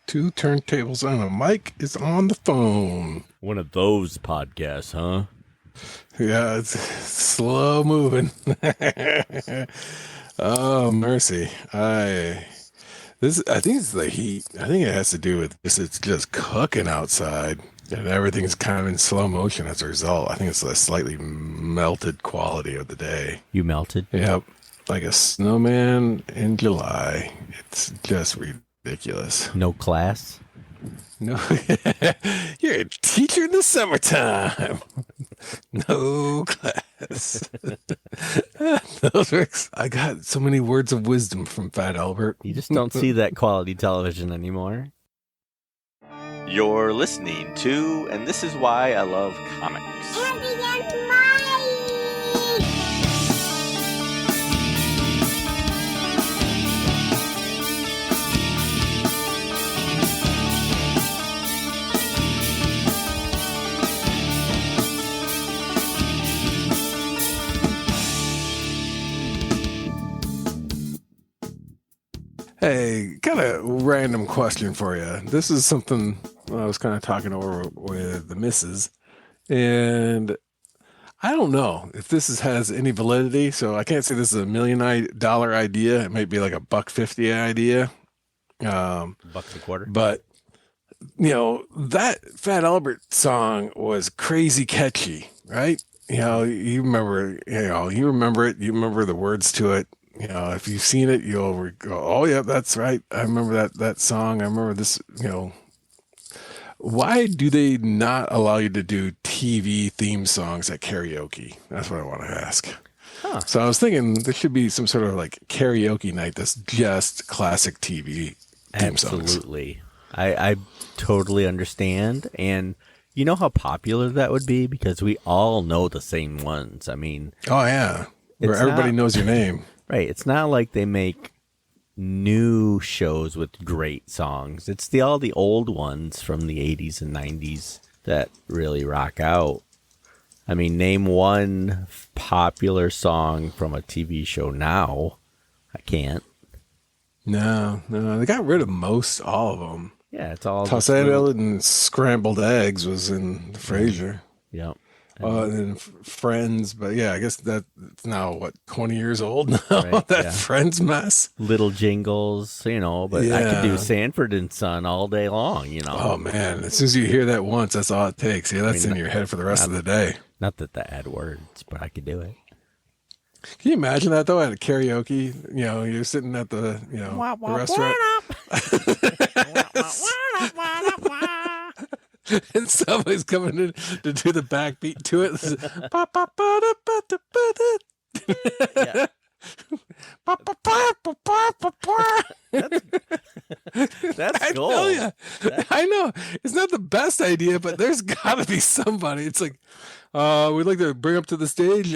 Two turntables and a mic is on the phone. One of those podcasts, huh? Yeah, it's slow moving. Oh, mercy. I think it's the heat. I think it has to do with this. It's just cooking outside and everything's kind of in slow motion as a result. I think it's the slightly melted quality of the day. You melted? Yep. Like a snowman in July. It's just ridiculous. No class? No, you're a teacher in the summertime. No class. I got so many words of wisdom from Fat Albert. You just don't see that quality television anymore. You're listening to, and this is why I love comics. Andy and Mike! Hey, kind of random question for you. This is something I was kind of talking over with the missus, and I don't know if has any validity. So I can't say this is $1 million idea. It might be like a $1.50 idea. Bucks a quarter. But that Fat Albert song was crazy catchy, right? You remember it. You remember the words to it. If you've seen it, you'll go, oh, yeah, that's right. I remember that song. I remember this, Why do they not allow you to do TV theme songs at karaoke? That's what I want to ask. Huh. So I was thinking there should be some sort of like karaoke night that's just classic TV theme songs. Absolutely. I totally understand. And you know how popular that would be? Because we all know the same ones. I mean. Oh, yeah. Where everybody knows your name. Right. It's not like they make new shows with great songs. It's all the old ones from the 80s and 90s that really rock out. I mean, name one popular song from a TV show now. I can't. No. They got rid of all of them. Yeah, it's all. Tostada and scrambled eggs was in Frasier. Yep. And then Friends, but yeah, I guess that's now 20 years old now. Right, that yeah. Friends mess. Little jingles, but I could do Sanford and Son all day long, Oh man, as soon as you hear that once, that's all it takes. Yeah, that's in your head for the rest of the day. Not that they add words, but I could do it. Can you imagine that though at a karaoke? You're sitting at the the restaurant. And somebody's coming in to do the backbeat to it. Yeah. That's gold. I know. It's not the best idea, but there's got to be somebody. It's like, we'd like to bring up to the stage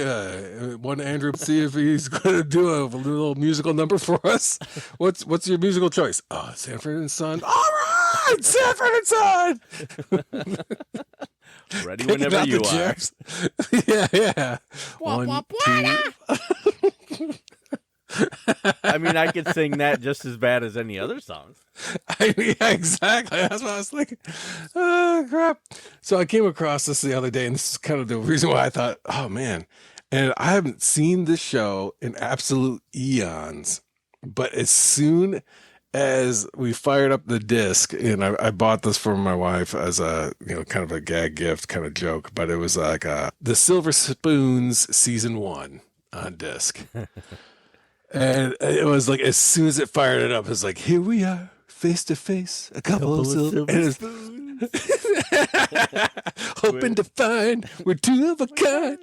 one Andrew, see if he's going to do a little musical number for us. What's your musical choice? Sanford and Son. All right, Sanford and Son. Ready whenever you are. Yeah. One, two. I mean, I could sing that just as bad as any other songs. Yeah, exactly. That's what I was thinking. Oh, crap. So I came across this the other day, and this is kind of the reason why I thought, oh, man. And I haven't seen this show in absolute eons. But as soon as we fired up the disc, and I bought this for my wife as a, kind of a gag gift kind of joke, but it was like The Silver Spoons Season 1 on disc. And it was like, as soon as it fired it up, it was like, here we are, face to face, a couple of silver spoons. Hoping to find we're two of a kind.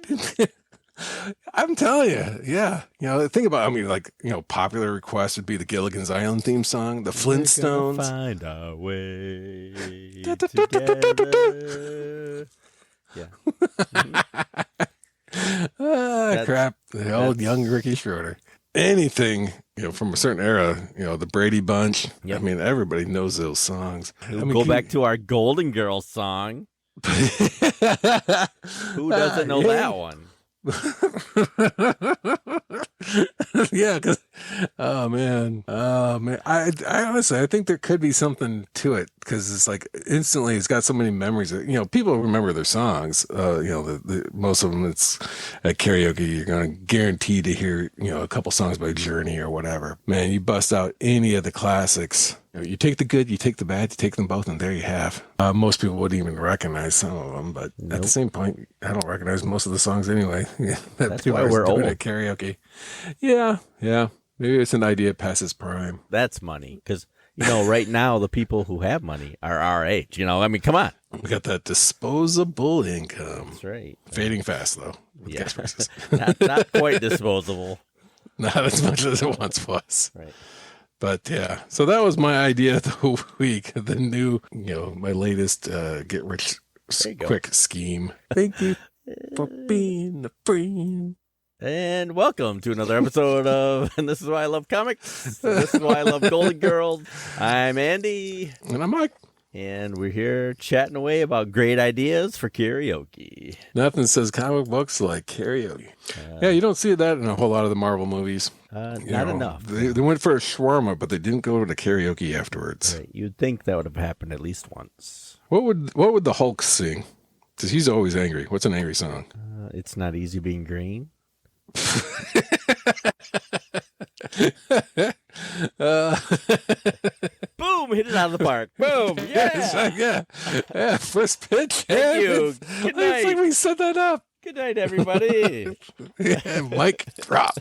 I'm telling you, yeah. Think about, popular requests would be the Gilligan's Island theme song, the Flintstones. Find our way together. Yeah. Crap. The old young Ricky Schroeder. Anything, from a certain era, the Brady Bunch. Yep. I mean, everybody knows those songs. Go back to our Golden Girls song. Who doesn't know that one? Yeah, because oh man, I honestly I think there could be something to it because it's like instantly it's got so many memories. People remember their songs. Most of them it's at karaoke. You're gonna guarantee to hear a couple songs by Journey or whatever. Man, you bust out any of the classics. You take the good, you take the bad, you take them both, and there you have. Most people wouldn't even recognize some of them, but at the same point, I don't recognize most of the songs anyway. That's why we're old at karaoke. Yeah. Maybe it's an idea past its prime. That's money, because right now the people who have money are our age. I mean, come on. We got that disposable income. That's right. Fading fast though. With Yeah, gas prices. not quite disposable. Not as much as it once was. Right. But yeah, so that was my idea of the week. The new, my latest get rich There you go. quick scheme. Thank you for being a friend. And welcome to another episode of And This Is Why I Love Comics. This is Why I Love Golden Girls. I'm Andy. And I'm Mike. And we're here chatting away about great ideas for karaoke. Nothing says comic books like karaoke. Yeah, you don't see that in a whole lot of the Marvel movies. Not enough. They went for a shawarma, but they didn't go to karaoke afterwards. Right. You'd think that would have happened at least once. What would the Hulk sing? Because he's always angry. What's an angry song? It's not easy being green. Boom! Hit it out of the park. Boom! Yeah! Yeah. First pitch. Thank you. It's Good night. like we set that up. Good night, everybody. Yeah, mic drop.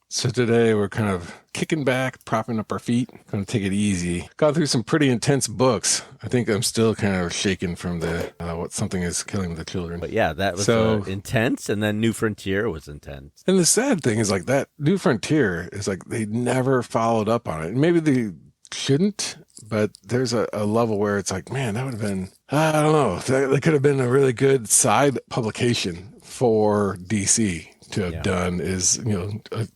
So today we're kind of kicking back, propping up our feet, going to take it easy. Got through some pretty intense books. I think I'm still kind of shaken from the what something is killing the children. But yeah, that was intense, and then New Frontier was intense. And the sad thing is like that New Frontier is like they never followed up on it. Maybe they shouldn't, but there's a level where it's like, man, that would have been, I don't know, that could have been a really good side publication for DC to have done is,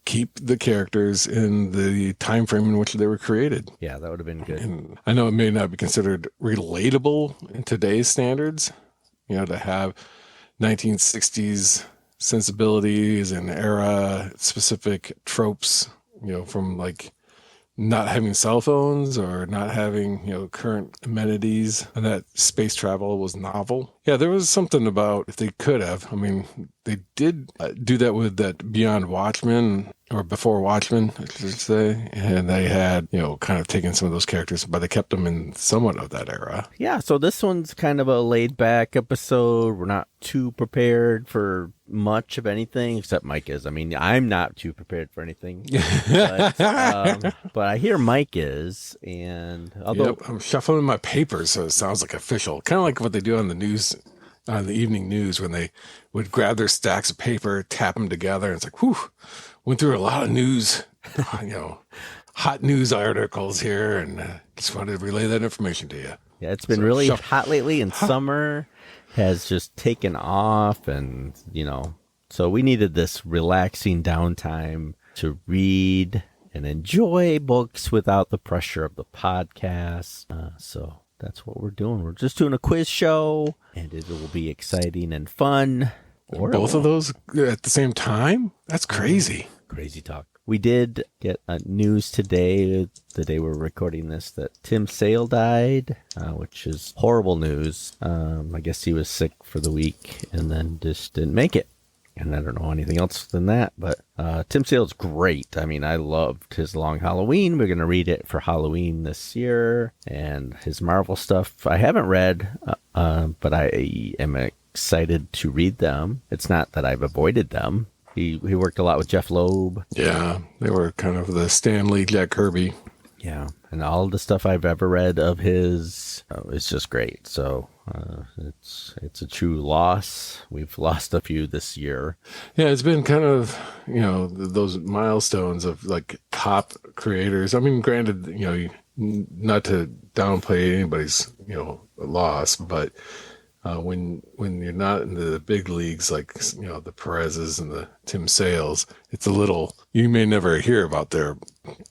keep the characters in the time frame in which they were created. Yeah, that would have been good. And I know it may not be considered relatable in today's standards, to have 1960s sensibilities and era specific tropes, from like not having cell phones or not having, current amenities, and that space travel was novel. Yeah, there was something about if they could have. I mean, they did do that with that Beyond Watchmen or Before Watchmen, I should say. And they had, kind of taken some of those characters, but they kept them in somewhat of that era. Yeah, so this one's kind of a laid back episode. We're not too prepared for much of anything, except Mike is. I mean, I'm not too prepared for anything. But I hear Mike is, and although I'm shuffling my papers so it sounds like official. Kind of like what they do on the news, on the evening news, when they would grab their stacks of paper, tap them together, and it's like, whew, went through a lot of news, hot news articles here, and just wanted to relay that information to you. Yeah, it's been really hot lately, and summer has just taken off, and, so we needed this relaxing downtime to read and enjoy books without the pressure of the podcast. So that's what we're doing. We're just doing a quiz show, and it will be exciting and fun. Both of those at the same time? That's crazy. Crazy talk. We did get news today, the day we're recording this, that Tim Sale died, which is horrible news. I guess he was sick for the week and then just didn't make it. And I don't know anything else than that, but Tim Sale's great. I mean, I loved his Long Halloween. We're going to read it for Halloween this year. And his Marvel stuff, I haven't read, but I am excited to read them. It's not that I've avoided them. He worked a lot with Jeff Loeb. Yeah, they were kind of the Stan Lee, Jack Kirby. Yeah, and all the stuff I've ever read of his is just great. So it's a true loss. We've lost a few this year. Yeah, it's been kind of, those milestones of like top creators. I mean, granted, not to downplay anybody's, loss, but when you're not in the big leagues like the Perez's and the Tim Sales, it's a little, you may never hear about their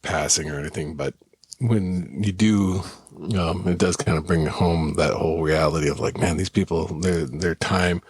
passing or anything, but when you do It does kind of bring home that whole reality of like, man, these people, their time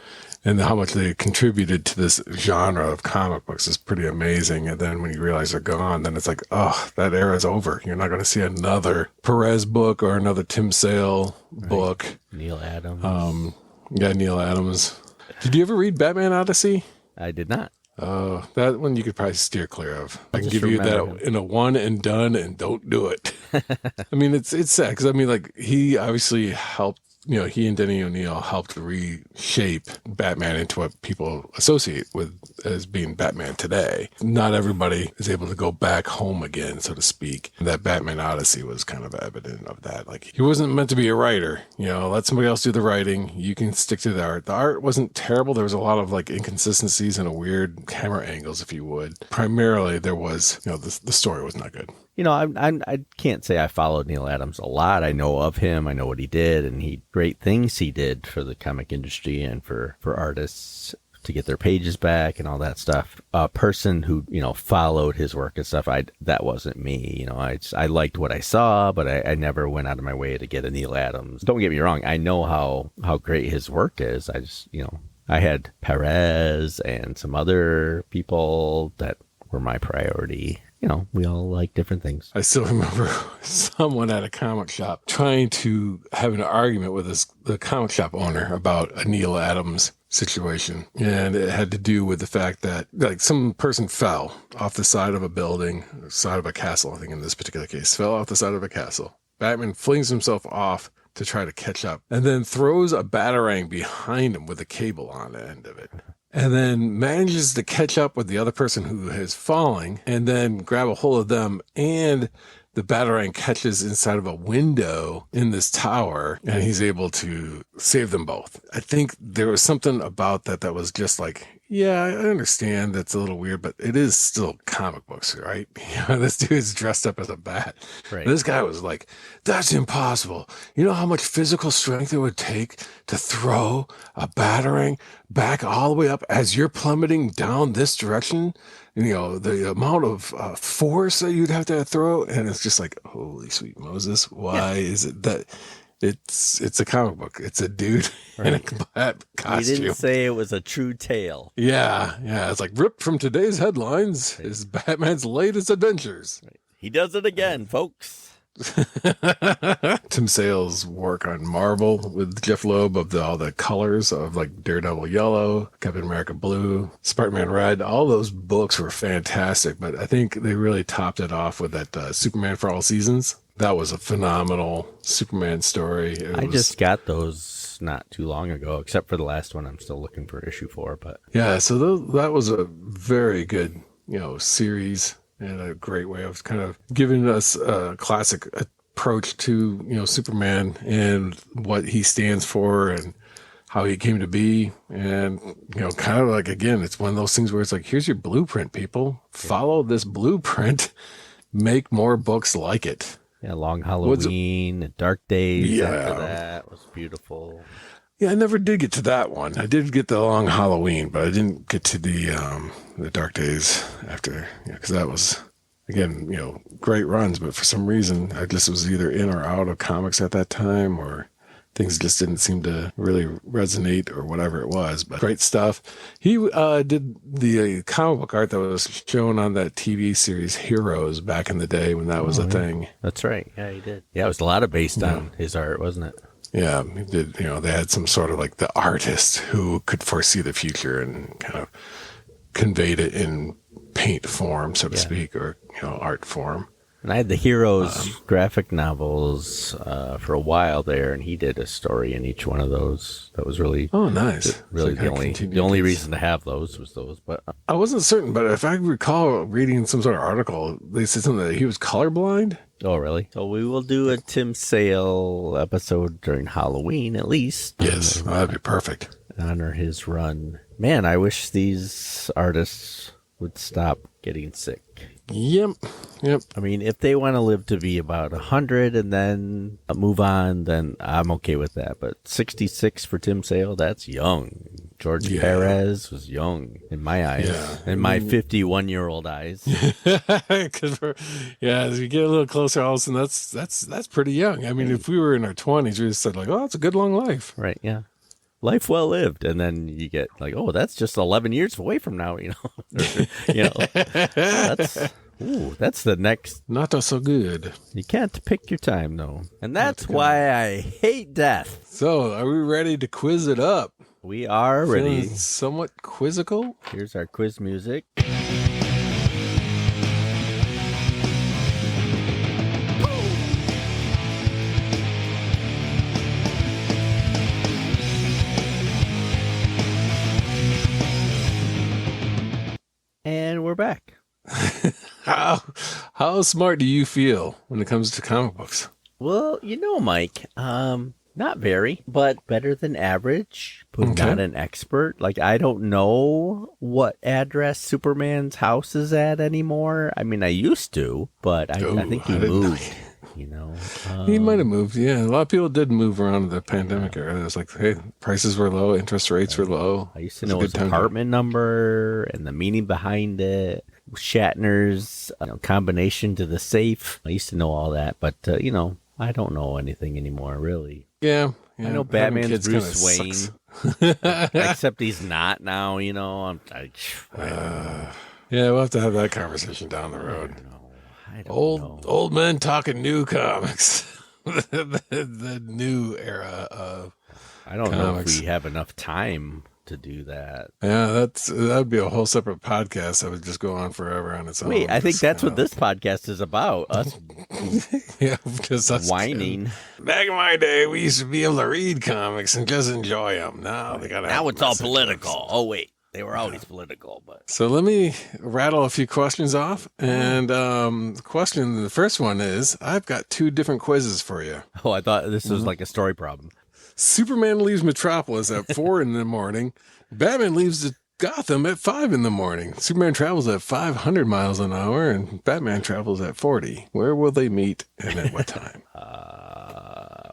and how much they contributed to this genre of comic books is pretty amazing. And then when you realize they're gone, then it's like, oh, that era is over. You're not going to see another Perez book or another Tim Sale book. Neil Adams. Yeah, Neil Adams. Did you ever read Batman Odyssey? I did not. Oh, that one you could probably steer clear of. I can just give you remember that him. in a one and done, and don't do it. I mean, it's sad because I mean, like he obviously helped. You know, he and Denny O'Neil helped reshape Batman into what people associate with as being Batman today. Not everybody is able to go back home again, so to speak. That Batman Odyssey was kind of evident of that. Like, he wasn't meant to be a writer. You know, let somebody else do the writing. You can stick to the art. The art wasn't terrible. There was a lot of like inconsistencies and weird camera angles, if you would. Primarily, there was, you know, the story was not good. You know, I can't say I followed Neil Adams a lot. I know of him. I know what he did, and great things he did for the comic industry and for artists to get their pages back and all that stuff. A person who, you know, followed his work and stuff, that wasn't me. You know, I liked what I saw, but I never went out of my way to get a Neil Adams. Don't get me wrong. I know how great his work is. I just, you know, I had Perez and some other people that were my priority. You know, we all like different things. I still remember someone at a comic shop trying to have an argument with the comic shop owner about a Neil Adams situation. And it had to do with the fact that like some person fell off the side of a building, side of a castle, I think in this particular case, fell off the side of a castle. Batman flings himself off to try to catch up and then throws a batarang behind him with a cable on the end of it. And then manages to catch up with the other person who is falling and then grab a hold of them. And the batarang catches inside of a window in this tower and he's able to save them both. I think there was something about that was just like, yeah, I understand that's a little weird, but it is still comic books, right? You know, this dude's dressed up as a bat. Right. This guy was like, that's impossible. You know how much physical strength it would take to throw a batarang back all the way up as you're plummeting down this direction? You know, the amount of force that you'd have to throw. And it's just like, holy sweet Moses, why is it that it's a comic book? It's a dude in a bat costume. You didn't say it was a true tale. Yeah. It's like ripped from today's headlines is Batman's latest adventures. Right. He does it again, folks. Tim Sale's work on Marvel with Jeff Loeb of all the colors of like Daredevil yellow, Captain America blue, Spider-Man red, all those books were fantastic. But I think they really topped it off with that Superman for All Seasons. That was a phenomenal Superman story. I just got those not too long ago, except for the last one. I'm still looking for issue 4, but yeah, so that was a very good, you know, series. And a great way of kind of giving us a classic approach to, you know, Superman and what he stands for and how he came to be. And, you know, kind of like, again, it's one of those things where it's like, here's your blueprint, people. Follow this blueprint. Make more books like it. yeah, Long Halloween, Dark Days after that was beautiful. Yeah, I never did get to that one. I did get the Long Halloween, but I didn't get to the Dark Days after, because that was, again, you know, great runs. But for some reason, I just was either in or out of comics at that time, or things just didn't seem to really resonate, or whatever it was. But great stuff. He did the comic book art that was shown on that TV series Heroes back in the day when that was a thing. That's right. Yeah, he did. Yeah, it was a lot of based on his art, wasn't it? Yeah, he did. You know, they had some sort of like the artist who could foresee the future and kind of conveyed it in paint form, so to speak, or, you know, art form. And I had the Heroes graphic novels for a while there, and he did a story in each one of those. That was really nice. Really, So the only reason to have those was those. But I wasn't certain, but if I recall reading some sort of article, they said something that he was colorblind. oh, really? So we will do a Tim Sale episode during Halloween, at least. Yes, that'd be perfect. Honor his run. Man, I wish these artists would stop getting sick. Yep. I mean, if they want to live to be about 100 and then move on, then I'm okay with that. But 66 for Tim Sale, that's young. George Yeah. Perez was young in my eyes, Yeah. in my 51-year-old eyes. Because as we get a little closer, all of a sudden that's pretty young. I mean, if we were in our 20s, we just said like, oh, it's a good long life. Right, yeah. Life well lived. And then you get like, oh, that's just 11 years away from now, you know. That's the next. Not so good. You can't pick your time, though. And that's why I hate death. So, are we ready to quiz it up? We are ready. Feeling somewhat quizzical. Here's our quiz music. And we're back. How smart do you feel when it comes to comic books? Well, Mike, not very, but better than average, but Okay. not an expert. Like, I don't know what address Superman's house is at anymore. I mean, I used to, but I think he I didn't know. moved, He might have moved. Yeah, a lot of people did move around the pandemic era. It was like, hey, prices were low, interest rates were low. I used to It was a know good his time to- apartment number and the meaning behind it, Shatner's combination to the safe. I used to know all that, but, I don't know anything anymore, really. Yeah. I know having Batman's kids Bruce kinda Wayne, sucks. except he's not now, I don't Yeah, we'll have to have that conversation down the road. know. I don't know. Old men talking new comics. the new era of I don't know if comics. we have enough time to do that. Yeah, that'd be a whole separate podcast that would just go on forever on its own. Wait, I think Just that's what kinda- this podcast is about. Us Yeah, because that's whining. Back in my day, we used to be able to read comics and just enjoy them. Now they gotta. Now have it's all messages. political. Oh, wait. They were always political, but So let me rattle a few questions off. And the first one is, I've got two different quizzes for you. oh, I thought this was like a story problem. Superman leaves Metropolis at 4 in the morning. Batman leaves Gotham at 5 in the morning. Superman travels at 500 miles an hour, and Batman travels at 40. Where will they meet and at what time?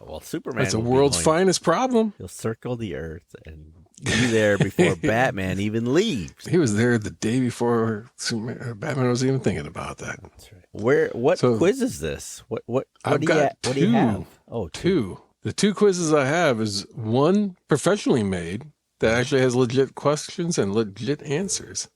Well, Superman. That's the will be world's going- finest problem. He'll circle the earth and be there before Batman even leaves. He was there the day before Batman was even thinking about that. That's right. What So- quiz is this? What I've do you got what do you two. have? Oh, two. The two quizzes I have is one professionally made that actually has legit questions and legit answers.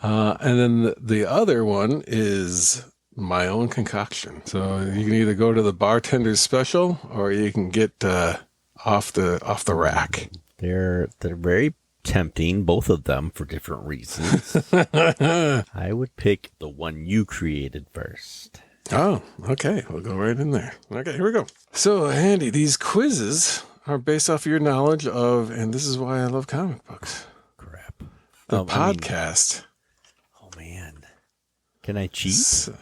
And then the other one is my own concoction. So you can either go to the bartender's special or you can get off the rack. They're very tempting, both of them for different reasons. I would pick the one you created first. Oh, okay. We'll go right in there. Okay, here we go. So, Andy, these quizzes are based off your knowledge of, and this is why I love comic books, Crap. the I mean, podcast. oh man. Can I cheat? So,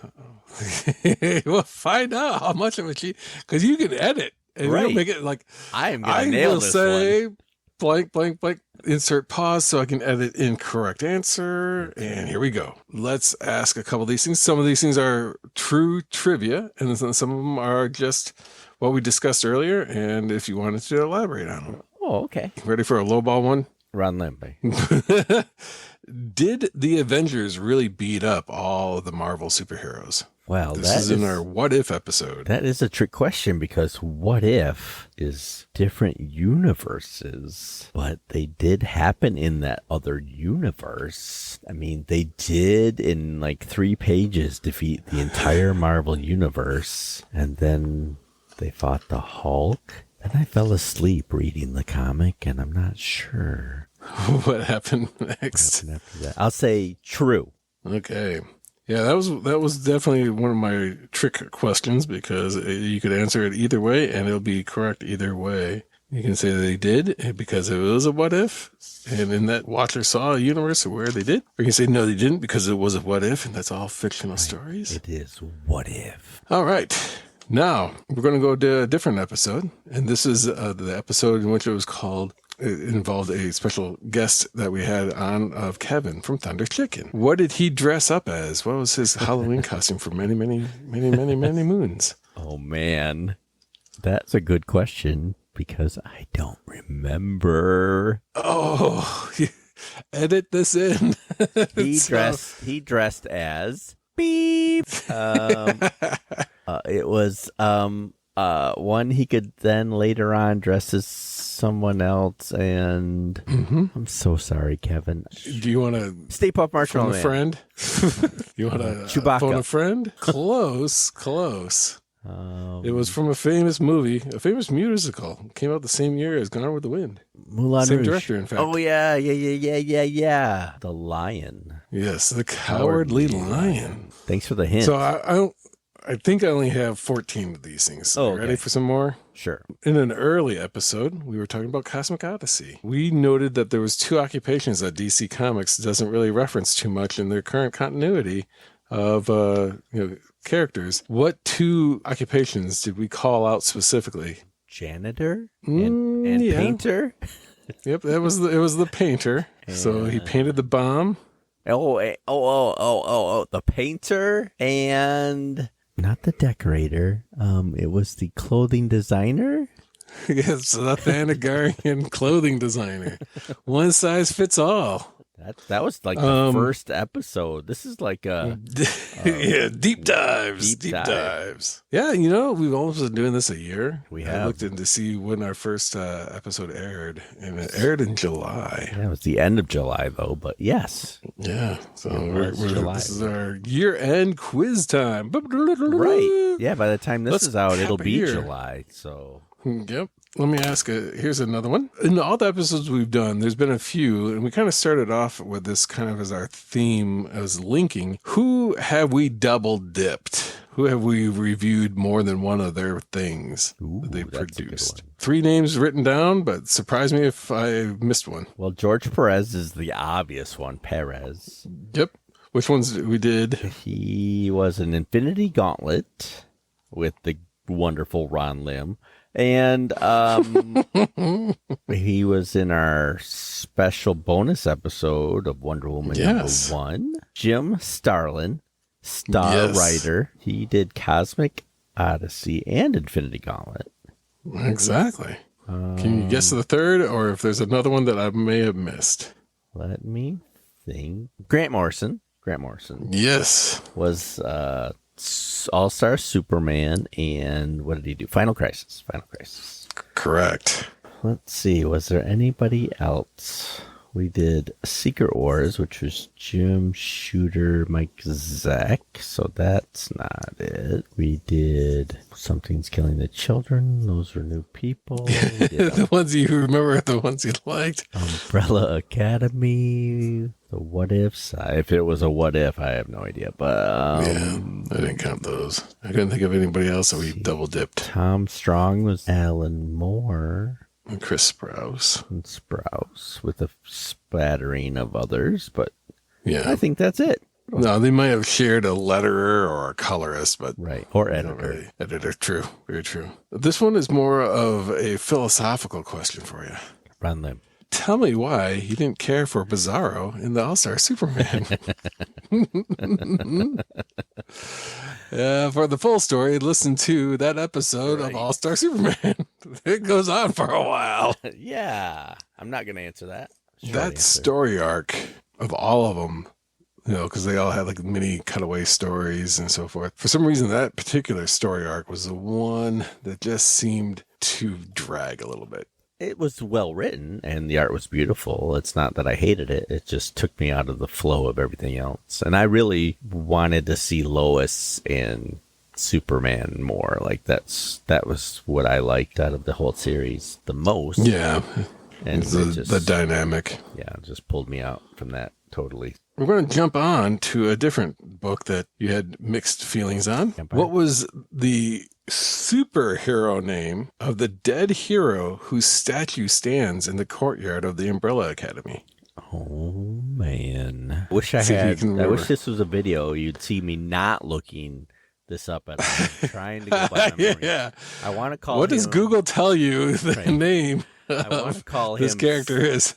we'll find out how much of a cheat, because you can edit and Right. we'll make it like I am gonna I nail will this say one. blank, blank, blank, insert pause so I can edit incorrect answer. And here we go. Let's ask a couple of these things. Some of these things are true trivia, and then some of them are just what we discussed earlier. And if you wanted to elaborate on them, Oh, okay. ready for a lowball one? Ron Lampe. Did the Avengers really beat up all of the Marvel superheroes? Well, This is in our What If episode. that is a trick question because what if is different universes, but they did happen in that other universe. I mean, they did in like 3 pages defeat the entire Marvel universe, and then they fought the Hulk. Then I fell asleep reading the comic, and I'm not sure What happened what next? happened after that. I'll say true. Okay. Yeah, that was definitely one of my trick questions because you could answer it either way and it'll be correct either way. You can say they did because it was a what if, and in that watcher saw a universe where they did. Or you can say no, they didn't because it was a what if, and that's all fictional stories. It is what if. All right. Now, we're going to go to a different episode, and this is the episode in which it was called, it involved a special guest that we had on of Kevin from Thunder Chicken. What did he dress up as? What was his Halloween costume for many moons? Oh man, that's a good question. because I don't remember. Oh, edit this in. He dressed as beep. It was one he could then later on dress as someone else, and I'm so sorry, Kevin. Do you want to Stay Puft Marshmallow phone a Man. friend? You want to Chewbacca. phone a friend? Close. It was from a famous movie, a famous musical. It came out the same year as Gone with the Wind. Moulin Same Rouge. director, in fact. Oh yeah. The Lion. Yes, the Cowardly Lion. Thanks for the hint. So I think I only have 14 of these things. Oh, You ready for some more? Sure. In an early episode, we were talking about Cosmic Odyssey. We noted that there was 2 occupations that DC Comics doesn't really reference too much in their current continuity of characters. What 2 occupations did we call out specifically? Janitor and yeah. painter. Yep, it was the painter. So he painted the bomb. The painter and not the decorater. It was the clothing designer. Yes, the Thanagarian clothing designer. One size fits all. That was like the first episode. This is like a deep dives. Yeah, we've almost been doing this a year. We I have. looked in to see when our first episode aired, and it aired in July. Yeah, it was the end of July though, but yes. Yeah, so July. This is our year-end quiz time. Right. Yeah, by the time this Let's is out, cap it'll it be here. July. So Yep. Let me ask, here's another one. In all the episodes we've done, there's been a few, and we kind of started off with this kind of as our theme, as linking. Who have we double dipped? Who have we reviewed more than one of their things that they that's a good produced? one. 3 names written down, but surprise me if I missed one. well, George Perez is the obvious one. Perez. Yep. Which ones we did? He was an Infinity Gauntlet with the wonderful Ron Lim. And he was in our special bonus episode of Wonder Woman Yes. #1. Jim Starlin, star Yes. writer. He did Cosmic Odyssey and Infinity Gauntlet. Exactly. Can you guess the third, or if there's another one that I may have missed? Let me think. Grant Morrison. Yes. Was All-Star Superman, and what did he do? Final Crisis. Correct. Let's see. Was there anybody else? We did Secret Wars, which was Jim Shooter, Mike Zack. So that's not it. We did Something's Killing the Children. Those were new people. We did The ones you remember, the ones you liked. Umbrella Academy. The What Ifs. If it was a what if, I have no idea. But Yeah, I didn't count those. I couldn't think of anybody else, so we double dipped. Tom Strong was Alan Moore. And Chris Sprouse. And Sprouse with a spattering of others, but Yeah. I think that's it. No, they might have shared a letterer or a colorist, but Right. Or not editor. really. Editor, true. Very true. This one is more of a philosophical question for you. Run them. Tell me why you didn't care for Bizarro in the All-Star Superman. For the full story, listen to that episode of All-Star Superman. It goes on for a while. Yeah. I'm not going to answer that. Short That answer. story arc of all of them, because they all had like mini cutaway stories and so forth. For some reason, that particular story arc was the one that just seemed to drag a little bit. It was well written and the art was beautiful. It's not that I hated it. It just took me out of the flow of everything else. And I really wanted to see Lois and Superman more. Like that was what I liked out of the whole series the most. Yeah. And The dynamic. Yeah, it just pulled me out from that totally. We're going to jump on to a different book that you had mixed feelings on. Empire. What was the superhero name of the dead hero whose statue stands in the courtyard of the Umbrella Academy? Oh man. Wish I See if you had can I remember. wish this was a video. You'd see me not looking this up at all. I'm trying to go by memory. Yeah. I want to call What him, does Google tell you the Right. name I want to of call this him character is?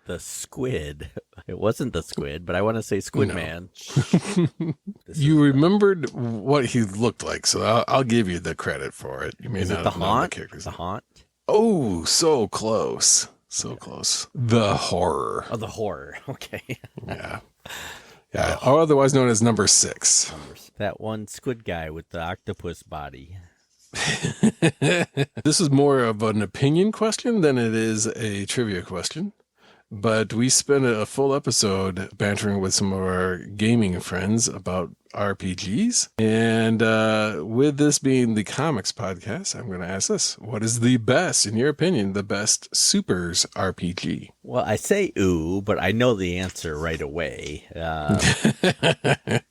the Squid. It wasn't the Squid, but I want to say Squid No. Man. You remembered what he looked like, so I'll give you the credit for it. You may Is not it the have known Haunt? the characters. The Haunt? Oh, so close. So close. The Horror. Oh, the horror. Okay. Yeah. Yeah. Or otherwise known as number 6. That one squid guy with the octopus body. This is more of an opinion question than it is a trivia question. But we spent a full episode bantering with some of our gaming friends about RPGs. And with this being the comics podcast, I'm going to ask this. What is the best, in your opinion, the best Supers RPG? Well, I say ooh, but I know the answer right away.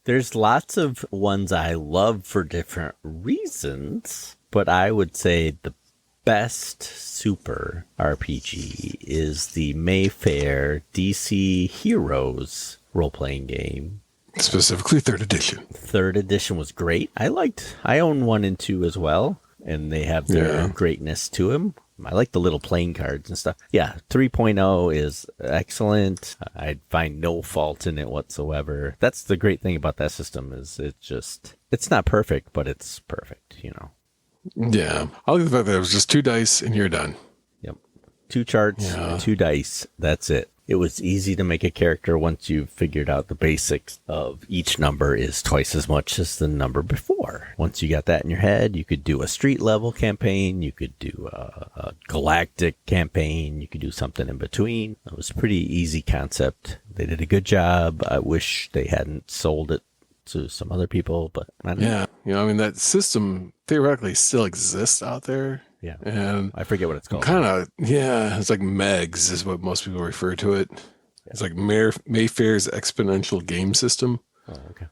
There's lots of ones I love for different reasons, but I would say the best super RPG is the Mayfair DC Heroes role-playing game. Specifically 3rd edition. 3rd edition was great. I own 1 and 2 as well, and they have their greatness to them. I like the little playing cards and stuff. Yeah, 3.0 is excellent. I find no fault in it whatsoever. That's the great thing about that system is it's not perfect, but it's perfect, you know. Yeah. I like the fact that it was just 2 dice and you're done. Yep. 2 charts, 2 dice. That's it. It was easy to make a character once you've figured out the basics of each number is twice as much as the number before. Once you got that in your head, you could do a street level campaign. You could do a galactic campaign. You could do something in between. It was a pretty easy concept. They did a good job. I wish they hadn't sold it to some other people, but I don't know. Yeah. You know, I mean, that system theoretically still exists out there. Yeah. And I forget what it's called. kind of, yeah, it's like MEGS is what most people refer to it. It's like Mayfair's exponential game system. Oh, okay.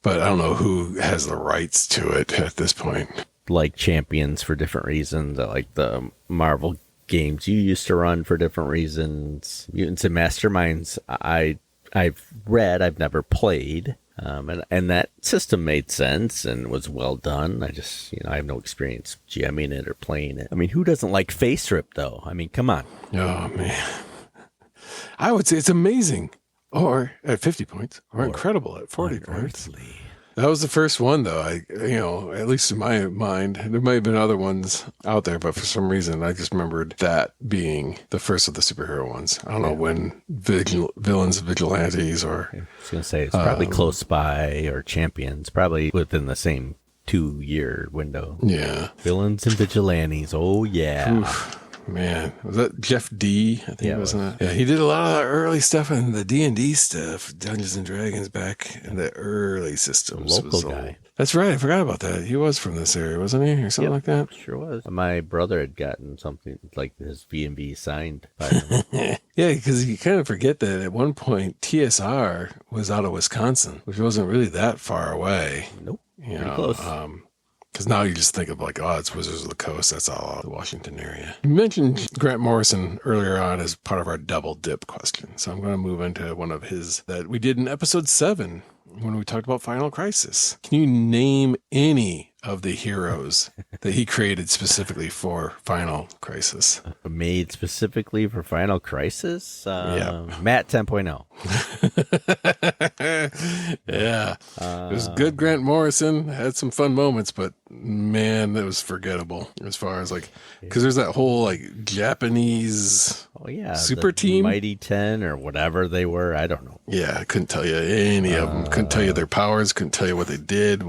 But I don't know who has the rights to it at this point. Like Champions for different reasons. I like the Marvel games you used to run for different reasons. Mutants and Masterminds, I've read, I've never played. And that system made sense and was well done. I have no experience GMing it or playing it. I mean, who doesn't like Face Rip, though? I mean, come on. Oh, man. I would say it's amazing. Or at 50 points. Or incredible at 40 points. That was the first one, though. At least in my mind, there might have been other ones out there, but for some reason, I just remembered that being the first of the superhero ones. I don't know when Villains, Vigilantes, or... I was going to say, it's probably Close By or Champions, probably within the same 2-year window. Yeah. Villains and Vigilantes, oh yeah. Oof. Man, was that Jeff D? I think Yeah, wasn't it? Yeah, he did a lot of that early stuff and the D&D stuff, Dungeons and Dragons back in the early systems. Local guy. That's right. I forgot about that. He was from this area, wasn't he, or something like that? Sure was. My brother had gotten something like his V&V signed by him. Yeah, because you kind of forget that at one point TSR was out of Wisconsin, which wasn't really that far away. Nope. You Pretty know, close. because now you just think of like, oh, it's Wizards of the Coast. That's all the Washington area. You mentioned Grant Morrison earlier on as part of our double dip question. So I'm going to move into one of his that we did in episode 7 when we talked about Final Crisis. Can you name any of the heroes that he created specifically for Final Crisis? Made specifically for Final Crisis? Yeah. Matt 10.0. Yeah. It was good. Grant Morrison had some fun moments, but man, that was forgettable as far as like, because there's that whole like Japanese Oh, yeah. super the team. Mighty 10 or whatever they were. I don't know. Yeah, I couldn't tell you any of them. Couldn't tell you their powers. Couldn't tell you what they did.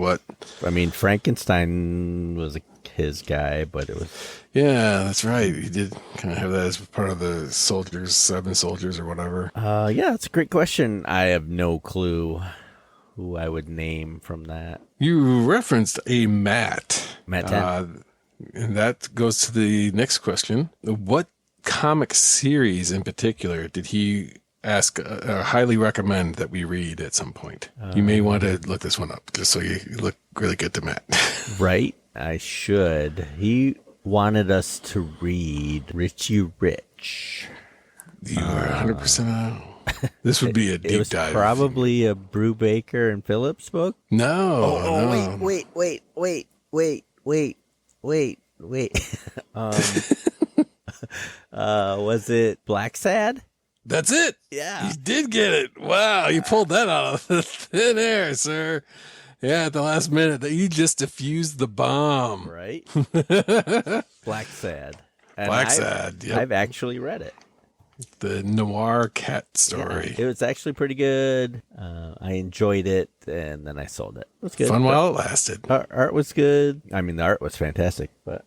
I mean, Frankenstein was his guy, but it was... Yeah, that's right. He did kind of have that as part of the soldiers, 7 soldiers or whatever. Yeah, it's a great question. I have no clue who I would name from that. You referenced a Matt. Matt 10. And that goes to the next question. What comic series in particular did he ask, highly recommend that we read at some point? You may want to look this one up just so you look really good to Matt. Right? I should. He wanted us to read Richie Rich. You are 100% out. This would be a It deep was dive. probably a Brubaker and Phillips book. No. no. Wait. Was it Black Sad? That's it. Yeah. You did get it. Wow. You pulled that out of the thin air, sir. Yeah, at the last minute that you just defused the bomb. Right? Black Sad. And Black Sad. Yep. I've actually read it. The noir cat story. Yeah, it was actually pretty good. I enjoyed it, and then I sold it. It was good. Fun while it lasted. Art was good. I mean, the art was fantastic, but,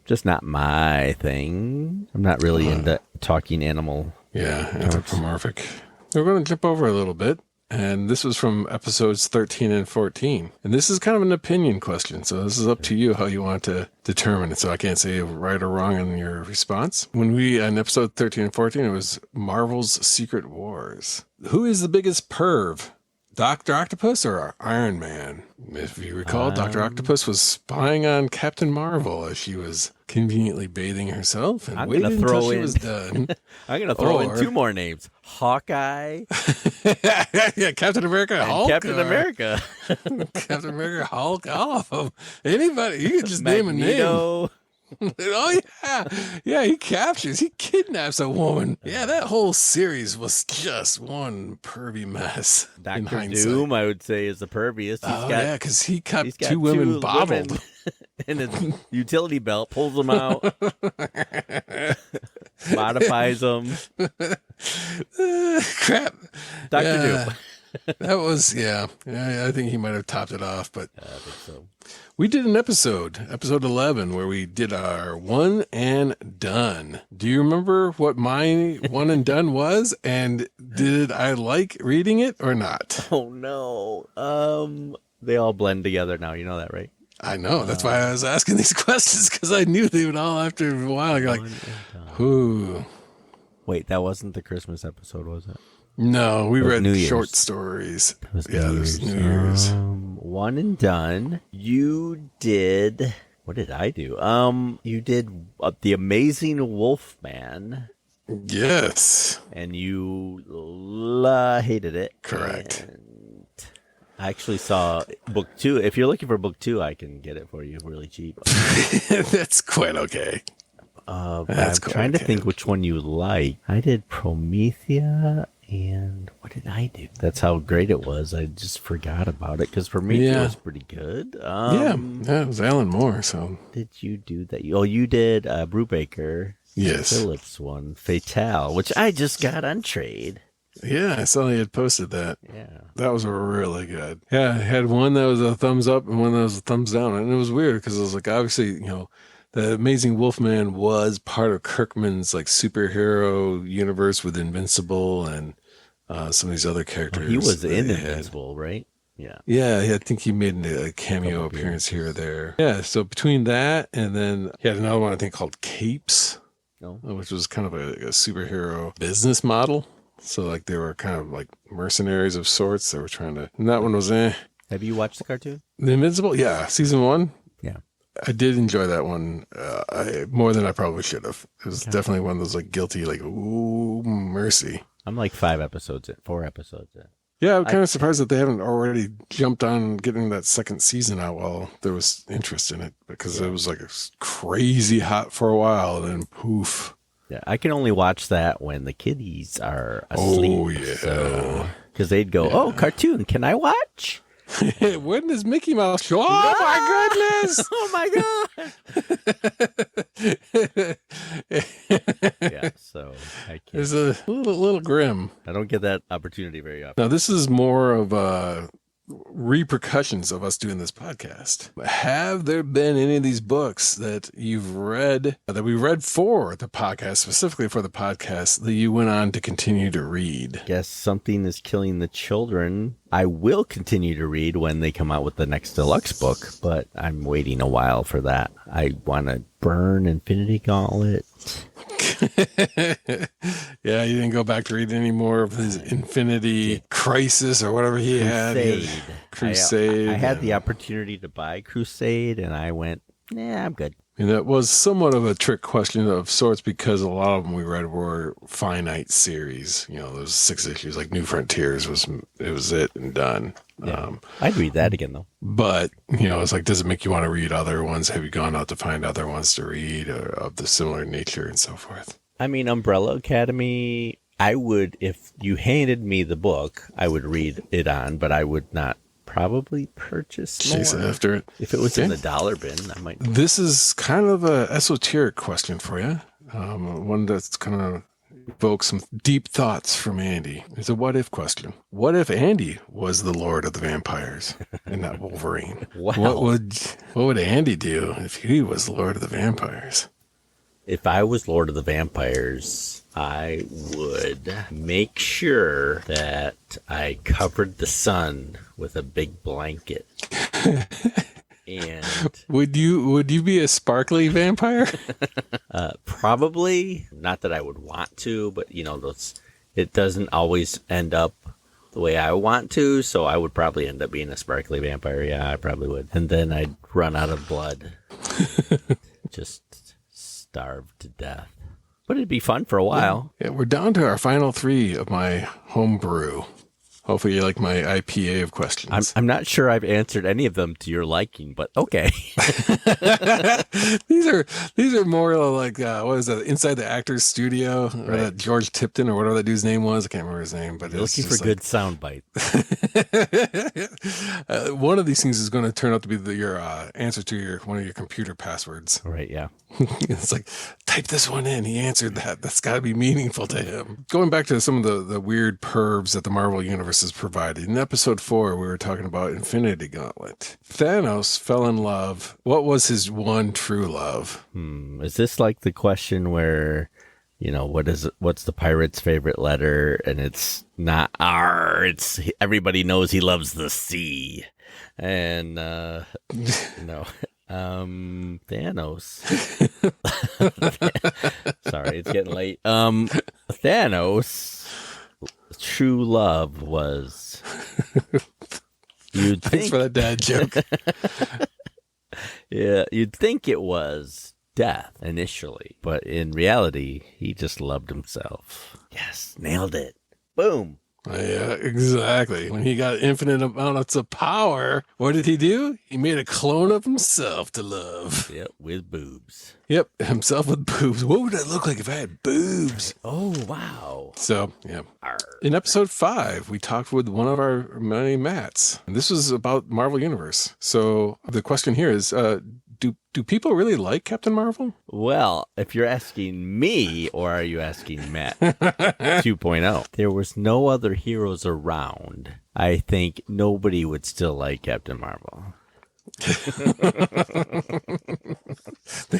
just not my thing. I'm not really into talking animal. Yeah, anthropomorphic. We're going to jump over a little bit. And this was from episodes 13 and 14. And this is kind of an opinion question. So this is up to you how you want to determine it. So I can't say right or wrong in your response. When in episode 13 and 14, it was Marvel's Secret Wars. Who is the biggest perv? Dr. Octopus or Iron Man? If you recall, Dr. Octopus was spying on Captain Marvel as she was conveniently bathing herself and waited until she was done. I'm going to throw in two more names. Hawkeye. Yeah, Captain America, and Hulk. Captain America. Captain America, Hulk, all of them. Anybody, you could just name a name. Magneto. Oh, yeah. Yeah, he kidnaps a woman. Yeah, that whole series was just one pervy mess. Dr. Doom, I would say, is the perviest. Yeah, because he kept two women bottled. In his utility belt, pulls them out, modifies them. Crap. Dr. Doom. That was, yeah, I think he might have topped it off, but I think so. We did an episode 11, where we did our one and done. Do you remember what my one and done was? And did I like reading it or not? Oh, no. They all blend together now. You know that, right? I know. That's why I was asking these questions, because I knew they would all, after a while, you're like, who? Wait, that wasn't the Christmas episode, was it? No, we read New short Year's. Stories. It was Yeah, New there's Year's. New Year's. One and done. You did. What did I do? You did The Amazing Wolfman. Yes. And you hated it. Correct. And I actually saw book 2. If you're looking for book 2, I can get it for you really cheap. That's quite okay. I'm trying to think which one you like. I did Promethea, and what did I do? That's how great it was. I just forgot about it because Promethea was pretty good. Yeah, it was Alan Moore. So did you do that? You did Brubaker. Yes. Phillips one, Fatale, which I just got on trade. Yeah, I saw he had posted that. Yeah. That was really good. Yeah, I had one that was a thumbs up and one that was a thumbs down. And it was weird because it was like, obviously, The Amazing Wolfman was part of Kirkman's superhero universe with Invincible and some of these other characters. Well, he was in Invincible, right? Yeah. Yeah, I think he made a cameo appearance here or there. Yeah, so between that and then he had another one I think called Capes, which was kind of a superhero business model. So they were kind of like mercenaries of sorts. They were trying to, and that one was Have you watched the cartoon? The Invincible? Yeah, season 1. Yeah. I did enjoy that one more than I probably should have. It was definitely one of those guilty, ooh, mercy. I'm 5 episodes in, 4 episodes in. Yeah, I'm kind of surprised that they haven't already jumped on getting that second season out while there was interest in it, because it was crazy hot for a while and then poof. Yeah, I can only watch that when the kiddies are asleep. Oh, yeah. Because they'd go, cartoon, can I watch? When does Mickey Mouse show? Oh, my goodness! Yeah, so I can't. It's a little grim. I don't get that opportunity very often. Now, this is more of repercussions of us doing this podcast. Have there been any of these books that you've read, that we read for the podcast, specifically for the podcast, that you went on to continue to read? Guess Something is Killing the Children. I will continue to read when they come out with the next deluxe book, but I'm waiting a while for that. I want to burn Infinity Gauntlet. Yeah, you didn't go back to read any more of his Infinity Crisis or whatever he had. Crusade. I had the opportunity to buy Crusade, and I went, I'm good. And that was somewhat of a trick question of sorts, because a lot of them we read were finite series. Those 6 issues, like New Frontiers was it and done. Yeah. I'd read that again, though. But, it's does it make you want to read other ones? Have you gone out to find other ones to read or of the similar nature and so forth? I mean, Umbrella Academy, I would, if you handed me the book, I would read it on, but I would not probably purchase Chase more. after it. If it was in Okay. the dollar bin, I might. This is kind of a esoteric question for you. One that's kind of evokes some deep thoughts from Andy. It's a what if question. What if Andy was the Lord of the Vampires and not Wolverine? Wow. What would Andy do if he was the Lord of the Vampires? If I was Lord of the Vampires, I would make sure that I covered the sun with a big blanket. And Would you be a sparkly vampire? probably, not that I would want to, but it doesn't always end up the way I want to, so I would probably end up being a sparkly vampire. Yeah, I probably would. And then I'd run out of blood. Just starve to death. But it'd be fun for a while. Yeah, we're down to our final 3 of my home brew. Hopefully you like my IPA of questions. I'm not sure I've answered any of them to your liking, but okay. These are more like what is that? Inside the Actors Studio, or that George Tipton, or whatever that dude's name was. I can't remember his name, but You're looking for good sound bites. One of these things is going to turn out to be your answer to one of your computer passwords. Right? Yeah. It's like, type this one in. He answered that. That's got to be meaningful to him. Going back to some of the weird pervs that the Marvel Universe has provided. In episode 4, we were talking about Infinity Gauntlet. Thanos fell in love. What was his one true love? Is this like the question where, what's the pirate's favorite letter? And it's not R. It's everybody knows he loves the C. And no. Thanos. Sorry, it's getting late. Thanos' true love was. Thanks for that dad joke. Yeah, you'd think it was death initially, but in reality, he just loved himself. Yes, nailed it. Boom. Yeah, exactly. When he got infinite amounts of power, what did he do? He made a clone of himself to love. Yep, with boobs. Yep, himself with boobs. What would I look like if I had boobs? Oh, wow. So, yeah. Arr. In episode 5, we talked with one of our many Matts. And this was about Marvel Universe. So the question here is, do people really like Captain Marvel? Well, if you're asking me, or are you asking Matt 2.0, there was no other heroes around. I think nobody would still like Captain Marvel.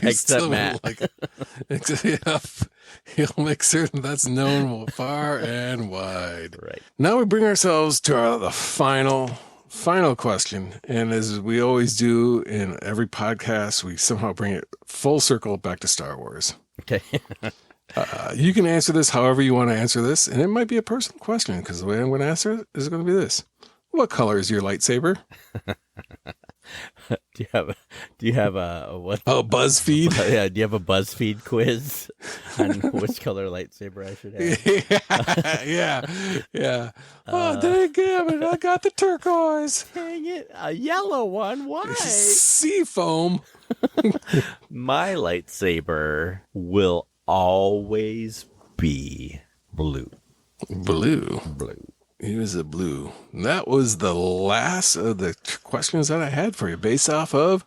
Except Matt. He'll make certain that's known far and wide. Right. Now we bring ourselves to the final question, and as we always do in every podcast, we somehow bring it full circle back to Star Wars. Okay. You can answer this however you want to answer this, and it might be a personal question, because the way I'm going to answer it is going to be this. What color is your lightsaber? Do you have a what? Oh, BuzzFeed? Yeah, do you have a BuzzFeed quiz on which color lightsaber I should have? Yeah. Oh, dang it, I got the turquoise. Dang it, a yellow one. Why? Sea foam. My lightsaber will always be blue. Blue. Blue. He was a blue. That was the last of the questions that I had for you, based off of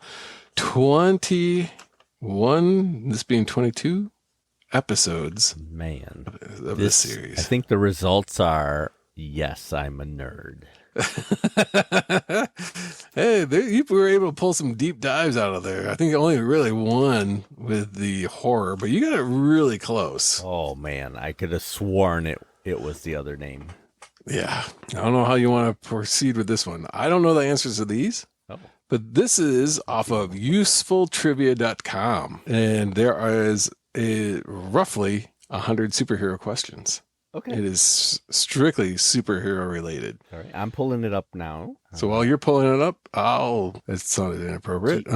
21, this being 22 episoes. Man, of this series. I think the results are, yes, I'm a nerd. Hey, you were able to pull some deep dives out of there. I think only really one with the horror, but you got it really close. Oh, man, I could have sworn it was the other name. Yeah. I don't know how you want to proceed with this one. I don't know the answers to these, but this is off of usefultrivia.com. And there is roughly 100 superhero questions. Okay. It is strictly superhero related. All right. I'm pulling it up now. So while you're pulling it up, it sounded inappropriate.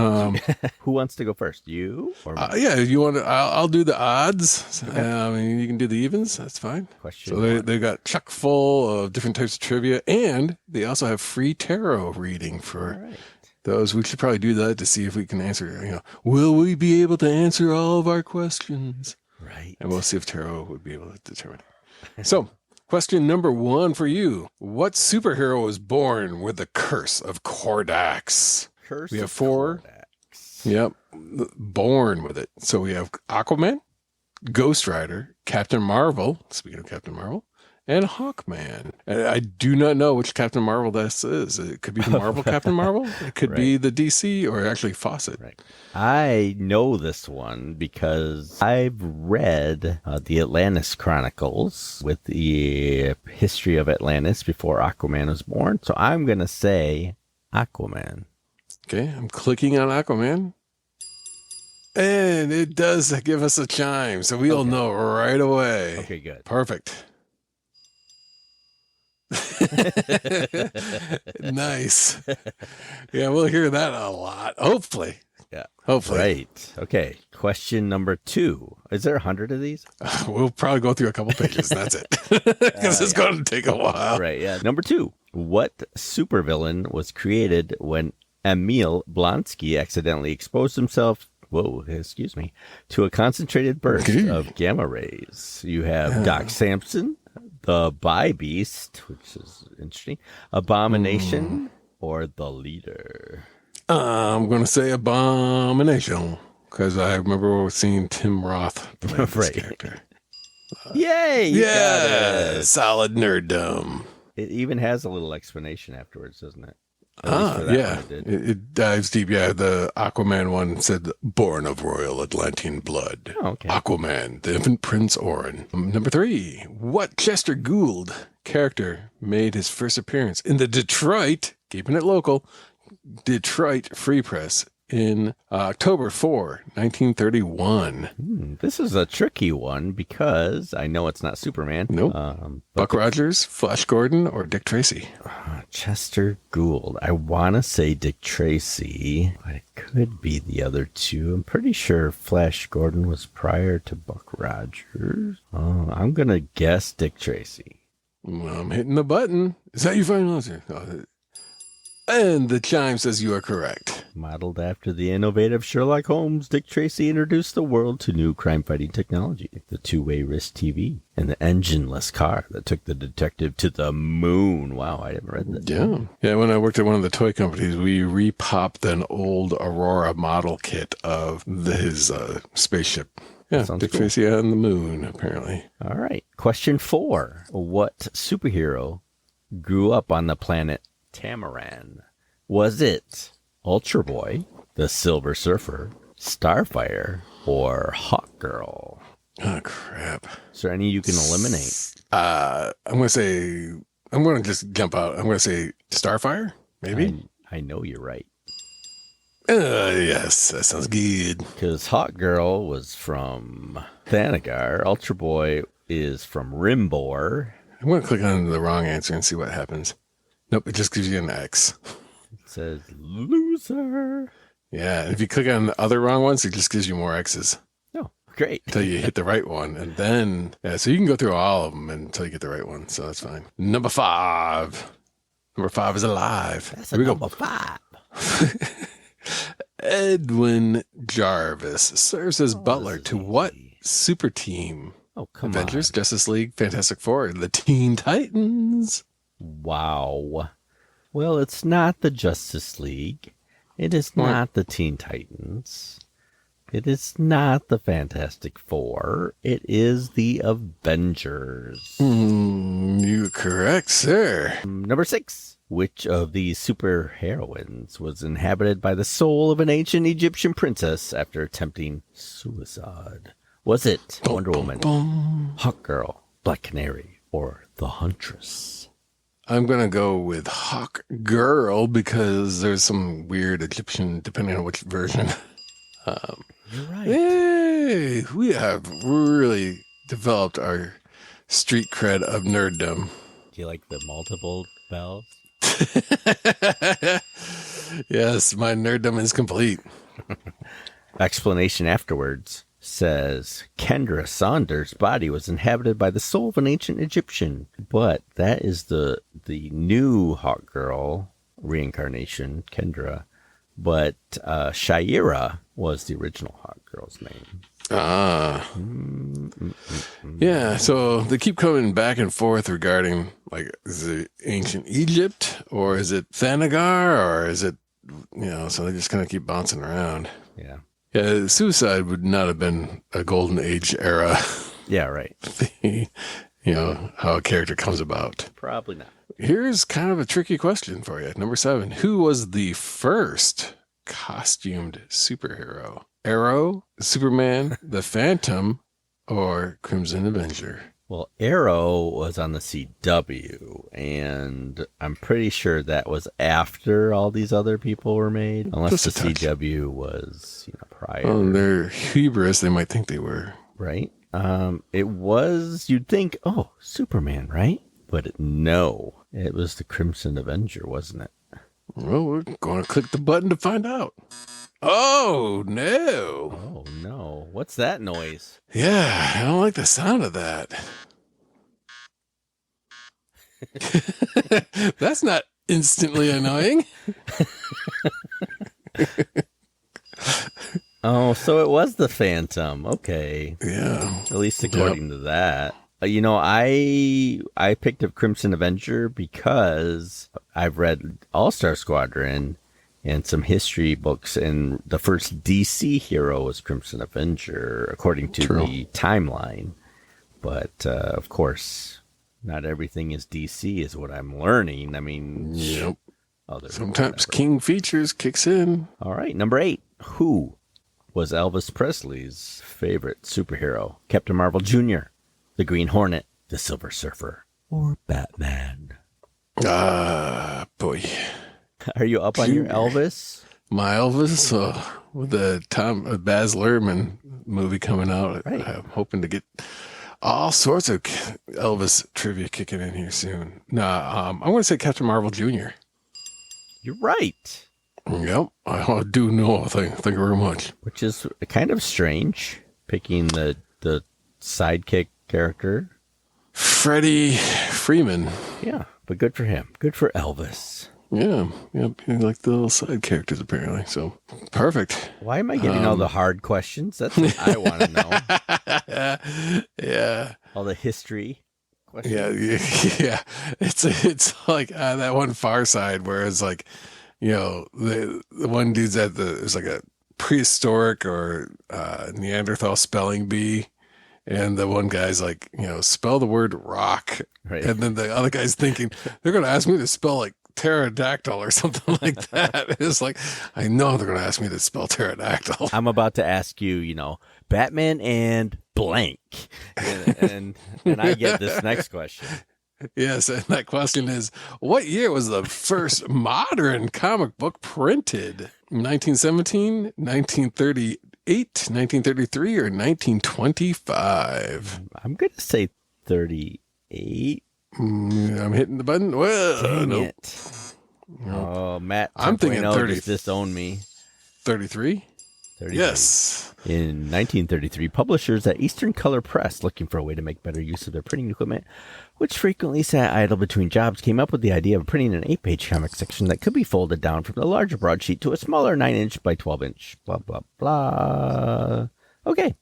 Who wants to go first? You or me? Yeah, if you want to, I'll do the odds. Okay. You can do the evens. That's fine. Question So they got chock full of different types of trivia, and they also have free tarot reading for those. We should probably do that to see if we can answer. Will we be able to answer all of our questions? Right. And we'll see if tarot would be able to determine it. So, Question number 1 for you. What superhero was born with the curse of Kordax? Curse We have of 4. Kordax. Yep. Born with it. So we have Aquaman, Ghost Rider, Captain Marvel, speaking of Captain Marvel, and Hawkman. And I do not know which Captain Marvel this is. It could be the Marvel Captain Marvel. It could be the DC or actually Fawcett. Right. I know this one because I've read the Atlantis Chronicles with the history of Atlantis before Aquaman was born. So I'm going to say Aquaman. Okay, I'm clicking on Aquaman. And it does give us a chime. So we'll know right away. Okay, good. Perfect. Nice. Yeah, we'll hear that a lot. Hopefully. Yeah. Hopefully. Right. Okay. Question number 2. Is there 100 of these? We'll probably go through a couple pages. And that's it. Because it's going to take a while. Right. Yeah. Number 2. What supervillain was created when Emil Blonsky accidentally exposed himself to a concentrated burst of gamma rays? You have Doc Samson, the Bi Beast, which is interesting, Abomination, or the Leader. I'm going to say Abomination because I remember seeing Tim Roth play this character. Yay! You got it. Solid nerddom. It even has a little explanation afterwards, doesn't it? Yeah. It dives deep. Yeah, the Aquaman one said, born of royal Atlantean blood. Oh, okay. Aquaman, the infant Prince Orin. Number 3, what Chester Gould character made his first appearance in the Detroit, keeping it local, Detroit Free Press in October 4, 1931. This is a tricky one because I know it's not Superman. Nope. Buck Rogers, Flash Gordon, or Dick Tracy? Chester Gould. I want to say Dick Tracy, but it could be the other two. I'm pretty sure Flash Gordon was prior to Buck Rogers. I'm going to guess Dick Tracy. Well, I'm hitting the button. Is that your final answer? And the chime says you are correct. Modeled after the innovative Sherlock Holmes, Dick Tracy introduced the world to new crime-fighting technology, the two-way wrist TV, and the engine-less car that took the detective to the moon. Wow, I haven't read that. Yeah, when I worked at one of the toy companies, we repopped an old Aurora model kit of his spaceship. Yeah, Dick Tracy on the moon, apparently. All right. Question 4. What superhero grew up on the planet Tamaran? Was it Ultra Boy, the Silver Surfer, Starfire, or Hawk Girl? Oh, crap. Is there any you can eliminate? I'm going to just jump out. I'm going to say Starfire, maybe? I know you're right. Yes, that sounds good. Because Hawk Girl was from Thanagar. Ultra Boy is from Rimbor. I'm going to click on the wrong answer and see what happens. Nope, it just gives you an X. It says loser. Yeah, if you click on the other wrong ones, it just gives you more X's. Oh, great. Until you hit the right one. And then, so you can go through all of them until you get the right one. So that's fine. Number 5. Number 5 is alive. That's number 5. Edwin Jarvis serves as butler to what super team? Oh, come Avengers, on. Justice League, Fantastic Four, the Teen Titans. Wow. Well, it's not the Justice League. It is not the Teen Titans. It is not the Fantastic Four. It is the Avengers. You're correct, sir. Number 6. Which of these superheroines was inhabited by the soul of an ancient Egyptian princess after attempting suicide? Was it Wonder Woman, Hawk Girl, Black Canary, or the Huntress? I'm going to go with Hawk Girl because there's some weird Egyptian, depending on which version. You're right. Hey, we have really developed our street cred of nerddom. Do you like the multiple bells? Yes, my nerddom is complete. Explanation afterwards says Kendra Saunders' body was inhabited by the soul of an ancient Egyptian, but that is the new Hawk Girl reincarnation, Kendra. But Shaira was the original Hawk Girl's name. Ah. Yeah, so they keep coming back and forth regarding, like, is it ancient Egypt, or is it Thanagar, or is it, so they just kind of keep bouncing around. Yeah. Yeah, suicide would not have been a golden age era. Yeah, right. How a character comes about. Probably not. Here's kind of a tricky question for you. Number 7. Who was the first costumed superhero? Arrow, Superman, the Phantom, or Crimson Avenger? Well, Arrow was on the CW, and I'm pretty sure that was after all these other people were made, unless Just the a touch. CW was, prior. Oh, they're hubris. They might think they were. Right? It was, you'd think, Superman, right? But no, it was the Crimson Avenger, wasn't it? Well, we're going to click the button to find out. Oh, no. Oh, no. What's that noise? Yeah, I don't like the sound of that. That's not instantly annoying. Oh, so it was the Phantom. Okay. Yeah. At least according to that. I picked up Crimson Avenger because I've read All-Star Squadron and some history books, and the first DC hero was Crimson Avenger, according to the timeline. But, of course, not everything is DC is what I'm learning. I mean, yep. Sometimes whatever. King Features kicks in. All right, number 8. Who was Elvis Presley's favorite superhero? Captain Marvel Jr., the Green Hornet, the Silver Surfer, or Batman? Ah, boy. Are you up on your Elvis? My Elvis, with the Baz Luhrmann movie coming out, Right. I'm hoping to get all sorts of Elvis trivia kicking in here soon. I'm going to say Captain Marvel Jr. You're right. Yep, I do know. Thank you very much. Which is kind of strange, picking the sidekick character. Freddie Freeman. Yeah, but good for him. Good for Elvis. Yeah, he liked the little side characters apparently. So perfect. Why am I getting all the hard questions? That's what I want to know. Yeah. All the history questions. Yeah. It's like that one Far Side where it's like, the one dude's there's like a prehistoric or Neanderthal spelling bee, and the one guy's like, spell the word rock, Right. and then the other guy's thinking they're gonna ask me to spell like pterodactyl or something like that. It's like, I know they're gonna ask me to spell pterodactyl. I'm about to ask you, Batman and blank, and I get this next question. Yes, and that question is, what year was the first modern comic book printed? 1917, 1938, 1933, or 1925? I'm gonna say 38. I'm hitting the button. Well, Dang nope. it. Oh, Matt, I'm thinking 30. Just disowned me. 33? 33. Yes. In 1933, publishers at Eastern Color Press, looking for a way to make better use of their printing equipment, which frequently sat idle between jobs, came up with the idea of printing an 8-page comic section that could be folded down from the larger broadsheet to a smaller 9-inch by 12-inch. Blah, blah, blah. Okay.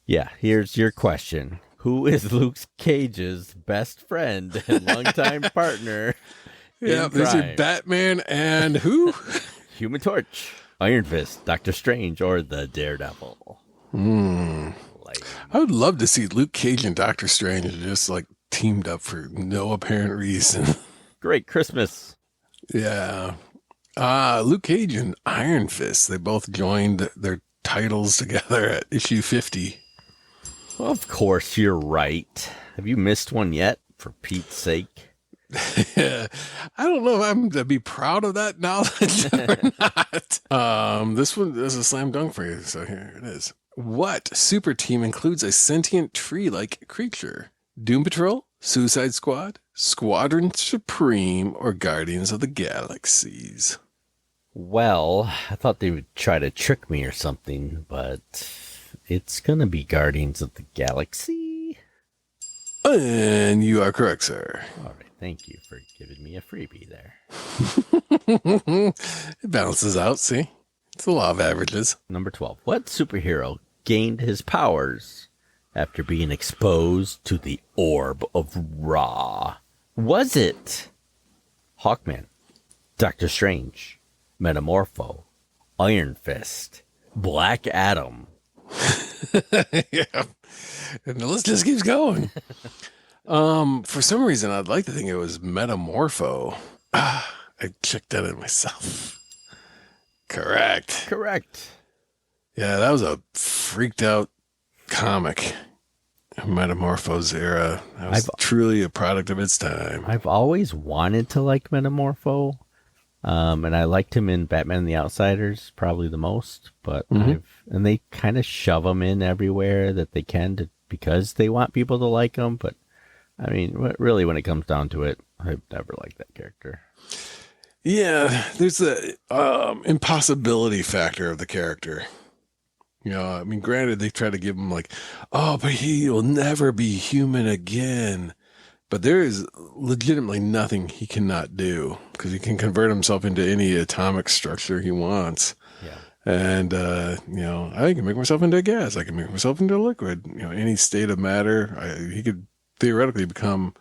Yeah, here's your question. Who is Luke Cage's best friend and longtime partner? Yeah, in these are crime? Batman and who? Human Torch, Iron Fist, Doctor Strange, or the Daredevil? Like, I would love to see Luke Cage and Doctor Strange just like teamed up for no apparent reason. great Christmas. Yeah. Luke Cage and Iron Fist, they both joined their titles together at issue 50. Well, of course, you're right. Have you missed one yet, for Pete's sake? Yeah. I don't know if I'm going to be proud of that knowledge or not. This one is a slam dunk for you, so here it is. What super team includes a sentient tree-like creature? Doom Patrol, Suicide Squad, Squadron Supreme, or Guardians of the Galaxies? Well, I thought they would try to trick me or something, but it's going to be Guardians of the Galaxy. And you are correct, sir. All right, thank you for giving me a freebie there. It balances out, see? It's the law of averages. Number 12. What superhero gained his powers after being exposed to the Orb of Ra? Was it Hawkman, Doctor Strange, Metamorpho, Iron Fist, Black Adam? Yeah. And the list just keeps going. For some reason, I'd like to think it was Metamorpho. I checked that in myself. Correct. Correct. Yeah, that was a freaked out comic. Metamorpho's era. That was truly a product of its time. I've always wanted to like Metamorpho. And I liked him in Batman and the Outsiders probably the most, but and they kind of shove him in everywhere that they can because they want people to like him. But I mean, really, when it comes down to it, I've never liked that character. Yeah, there's the impossibility factor of the character. You know, I mean, granted, they try to give him like, oh, but he will never be human again. But there is legitimately nothing he cannot do because he can convert himself into any atomic structure he wants. Yeah. And, you know, I can make myself into a gas. I can make myself into a liquid. You know, any state of matter, he could theoretically become,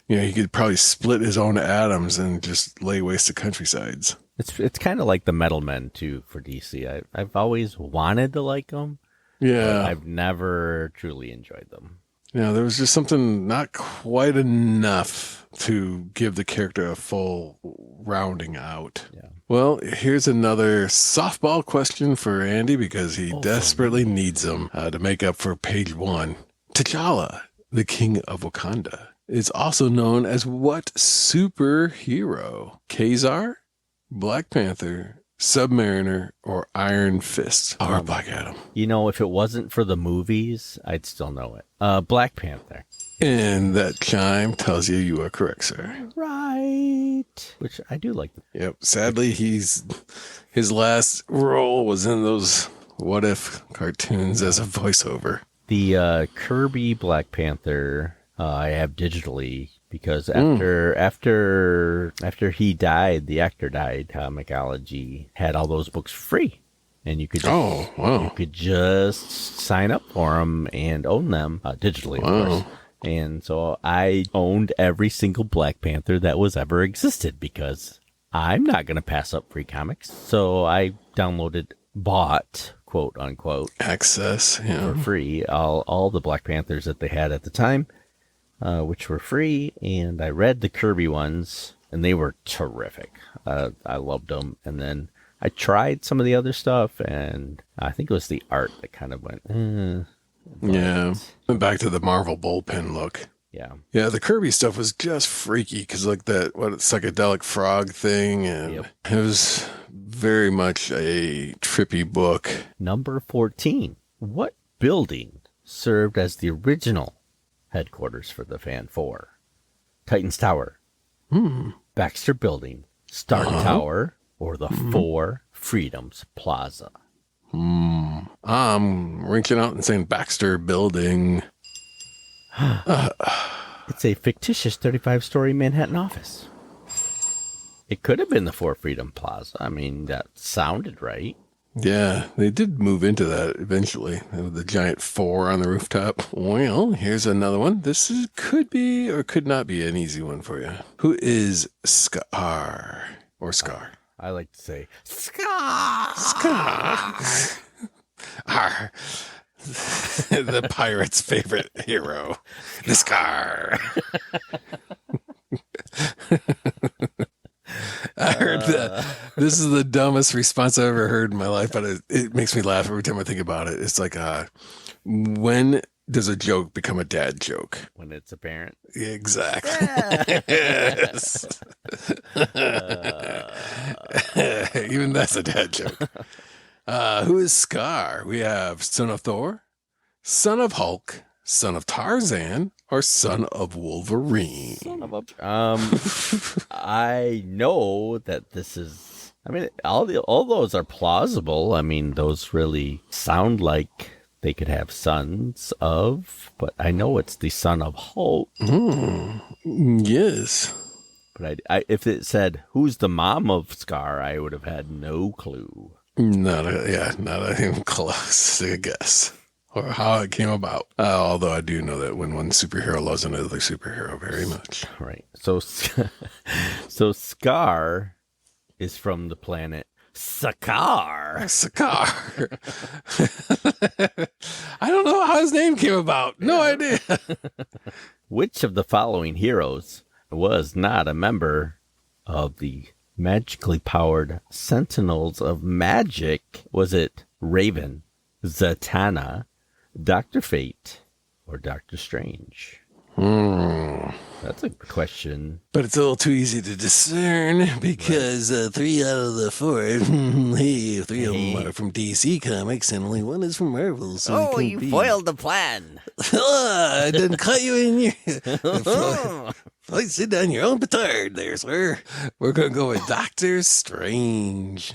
you know, he could probably split his own atoms and just lay waste to countrysides. It's kind of like the Metal Men, too, for DC. I've always wanted to like them. Yeah. But I've never truly enjoyed them. You know, there was just something not quite enough to give the character a full rounding out. Yeah. Well, here's another softball question for Andy because he desperately needs them to make up for page 1. T'Challa, the king of Wakanda, is also known as what superhero? Kazar, Black Panther, Submariner, or Iron Fist, or Black Adam? You know, if it wasn't for the movies, I'd still know it. Black Panther. And that chime tells you are correct, sir. Right. Which I do like. Yep. Sadly, his last role was in those What If cartoons as a voiceover. The Kirby Black Panther I have digitally because after he died, the actor died. Comixology had all those books free, and you could you could just sign up for them and own them digitally, of course. And so I owned every single Black Panther that was ever existed because I'm not going to pass up free comics. So I bought, quote unquote, access for free all the Black Panthers that they had at the time, which were free. And I read the Kirby ones, and they were terrific. I loved them. And then I tried some of the other stuff, and I think it was the art that kind of went, yeah. Went back to the Marvel bullpen look. Yeah. Yeah, the Kirby stuff was just freaky because like that psychedelic frog thing, and it was very much a trippy book. Number 14. What building served as the original headquarters for the Fan 4? Titans Tower, Baxter Building, Stark Tower, or the 4 Freedoms Plaza? I'm reaching out and saying Baxter Building. It's a fictitious 35-story Manhattan office. It could have been the 4 Freedom Plaza. I mean, that sounded right. Yeah, they did move into that eventually. The giant 4 on the rooftop. Well, here's another one. This could be or could not be an easy one for you. Who is Scar or Scar? I like to say Scar. Scar. The pirate's favorite hero, the Scar. I heard that. This is the dumbest response I've ever heard in my life, but it makes me laugh every time I think about it. It's like, when does a joke become a dad joke? When it's apparent. Exactly. Yes. Even that's a dad joke. Who is Scar? We have son of Thor, son of Hulk, son of Tarzan, or son of Wolverine. Son of a... I know that this is... I mean, all those are plausible. I mean, those really sound like they could have sons of, but I know it's the son of Hulk. Yes. But if it said, who's the mom of Scar, I would have had no clue. Not even close to a guess. or how it came about. Although I do know that when one superhero loves another superhero very much. Right. So, so Scar is from the planet Sakaar. Sakaar. I don't know how his name came about. No idea. Which of the following heroes was not a member of the magically powered Sentinels of Magic? Was it Raven, Zatanna, Dr. Fate, or Dr. Strange? That's a question. But it's a little too easy to discern because 3 out of the 4, hey, 3 of them are from DC Comics and only 1 is from Marvel. So Oh, you foiled the plan. I didn't cut you in your... Sit down your own petard there, sir. We're going to go with Doctor Strange.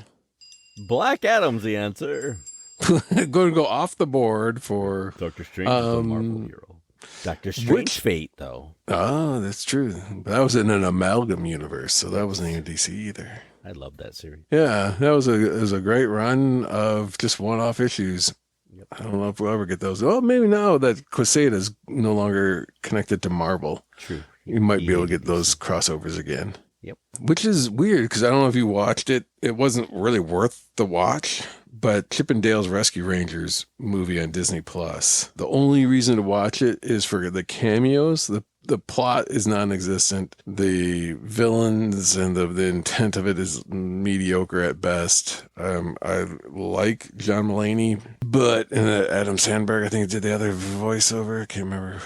Black Adam's the answer. Going to go off the board for... Dr. Strange is a Marvel hero. Dr. Strange Fate, though. Oh, that's true. But that was in an amalgam universe, so that wasn't even DC either. I love that series. Yeah, that was a great run of just one-off issues. Yep. I don't know if we'll ever get those. Oh, maybe now that Quizz is no longer connected to Marvel. True. You might be able to get those crossovers again. Yep. Which is weird because I don't know if you watched it. It wasn't really worth the watch. But Chip and Dale's Rescue Rangers movie on Disney Plus. The only reason to watch it is for the cameos. The plot is non-existent. The villains and the intent of it is mediocre at best. I like John Mulaney, but and Adam Sandberg, I think, did the other voiceover. I can't remember.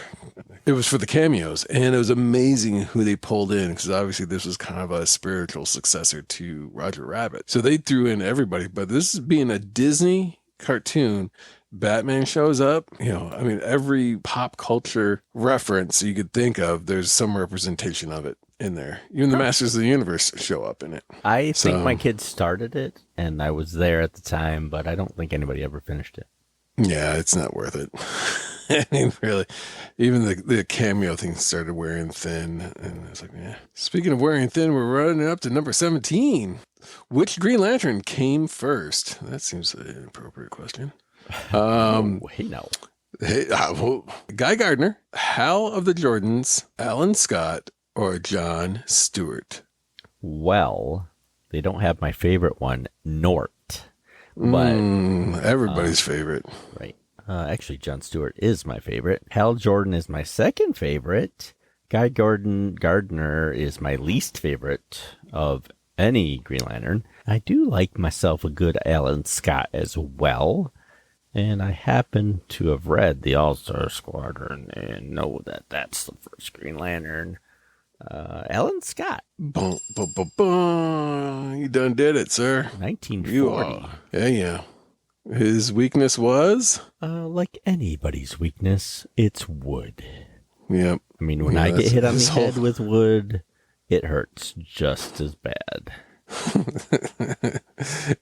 It was for the cameos, and it was amazing who they pulled in because obviously this was kind of a spiritual successor to Roger Rabbit. So they threw in everybody, but this is being a Disney cartoon. Batman shows up, I mean, every pop culture reference you could think of, there's some representation of it in there. Even the Masters of the Universe show up in it. I think my kids started it, and I was there at the time, but I don't think anybody ever finished it. Yeah, it's not worth it. I mean, really, even the cameo thing started wearing thin, and I was like, yeah. Speaking of wearing thin, we're running up to number 17. Which Green Lantern came first? That seems an appropriate question. Hey, no. Hey, Guy Gardner, Hal of the Jordans, Alan Scott, or John Stewart? Well, they don't have my favorite one, Nort. But everybody's favorite. Right. Actually, John Stewart is my favorite. Hal Jordan is my second favorite. Guy Gardner is my least favorite of any Green Lantern. I do like myself a good Alan Scott as well. And I happen to have read the All-Star Squadron and know that that's the first Green Lantern. Alan Scott. Boom, boom, boom, boom. You done did it, sir. 1940. Yeah. His weakness was? Like anybody's weakness, it's wood. Yep. I mean, when I get hit on the head with wood, it hurts just as bad.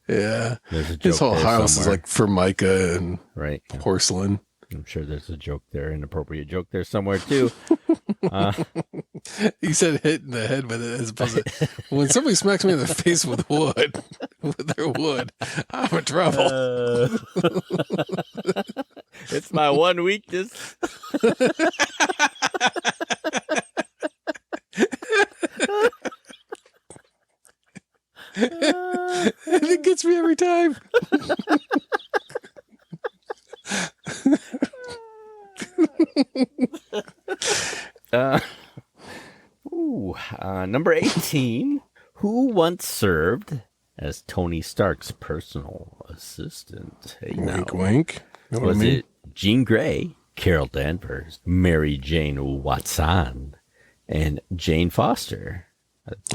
Yeah. There's a joke his whole house somewhere. is like Formica and right. porcelain. I'm sure there's a joke there, inappropriate joke there somewhere too. You said hit in the head with it as opposed to when somebody smacks me in the face with wood, with their wood, I'm in trouble. It's my one weakness. And it gets me every time. Number 18. Who once served as Tony Stark's personal assistant? Hey, Wink, now. wink. You know what I Was mean? it Jean Grey, Carol Danvers, Mary Jane Watson, and Jane Foster?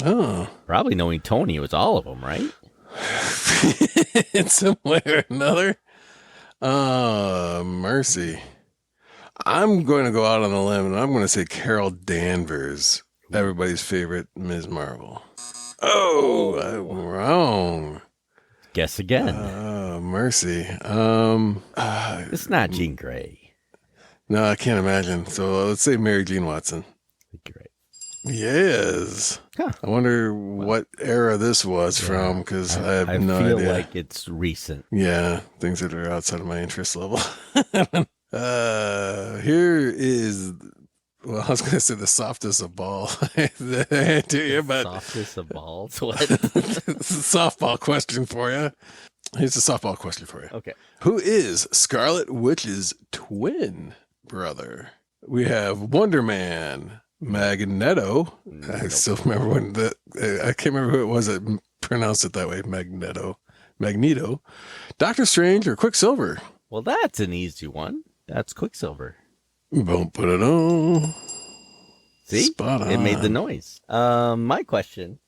Oh. Probably knowing Tony, it was all of them, right? In some way or another. Mercy. I'm going to go out on a limb and I'm going to say Carol Danvers, everybody's favorite Ms. Marvel. Oh, I'm wrong. Guess again. Mercy. It's not Jean Grey. No, I can't imagine. So let's say Mary Jean Watson. You're right. Yes. Huh. I wonder what era this was from, because I have no feel idea. like it's recent. Yeah, things that are outside of my interest level. Here is, well, I was going to say the softest of ball to you, but Softest of balls. What? it's a softball question for you. Here's a softball question for you. Okay. Who is Scarlet Witch's twin brother? We have Wonder Man, Magneto. I still remember when I can't remember who it was that pronounced it that way. Magneto, Doctor Strange, or Quicksilver. Well, that's an easy one. That's Quicksilver. Boom, put it on. See? Spot on. It made the noise. My question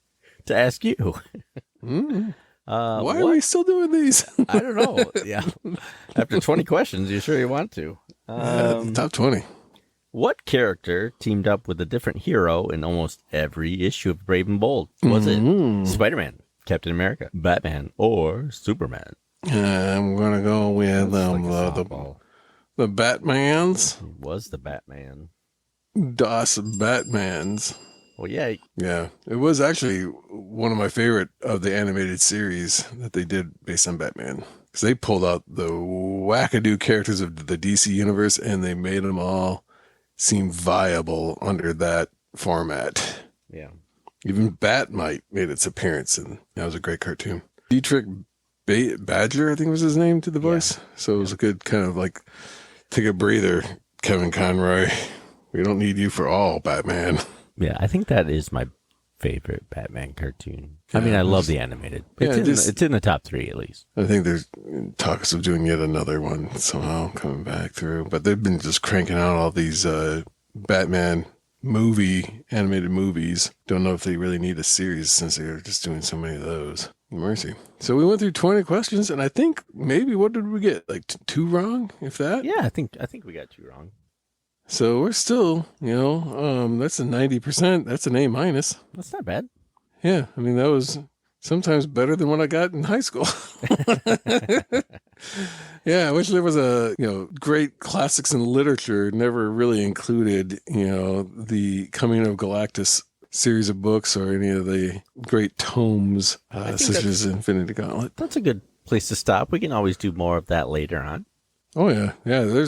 to ask you. Why are we still doing these? I don't know. Yeah. After 20 questions, you sure you want to? Top 20. What character teamed up with a different hero in almost every issue of Brave and Bold? Was it Spider-Man, Captain America, Batman, or Superman? I'm going to go with the Batmans. It was the Batman. DOS Batmans. Well, yeah. Yeah, it was actually one of my favorite of the animated series that they did based on Batman. Because they pulled out the wackadoo characters of the DC universe and they made them all seem viable under that format. Yeah. Even Batmite made its appearance, and that was a great cartoon. Dietrich Badger, I think was his name, to the voice. So it was a good kind of like, take a breather, Kevin Conroy. We don't need you for all, Batman. Yeah, I think that is my favorite Batman cartoon. I mean, I love the animated. It's in the top 3 at least. I think there's talks of doing yet another one somehow coming back through. But they've been just cranking out all these Batman animated movies. Don't know if they really need a series since they're just doing so many of those. Mercy. So we went through 20 questions, and I think maybe, what did we get? Like 2 wrong, if that? Yeah, I think we got 2 wrong. So we're still, that's a 90%. That's an A minus. That's not bad. Yeah, I mean, that was sometimes better than what I got in high school. Yeah, I wish there was a, great classics in literature never really included, the Coming of Galactus series of books or any of the great tomes, such as Infinity Gauntlet. That's a good place to stop. We can always do more of that later on. Oh, yeah. Yeah,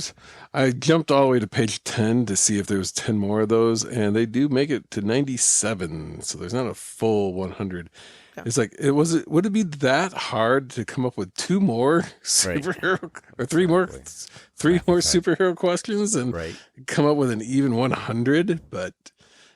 I jumped all the way to page 10 to see if there was 10 more of those, and they do make it to 97, so there's not a full 100. Yeah. It's like, would it be that hard to come up with 2 more superhero, or 3 more superhero questions and come up with an even 100? But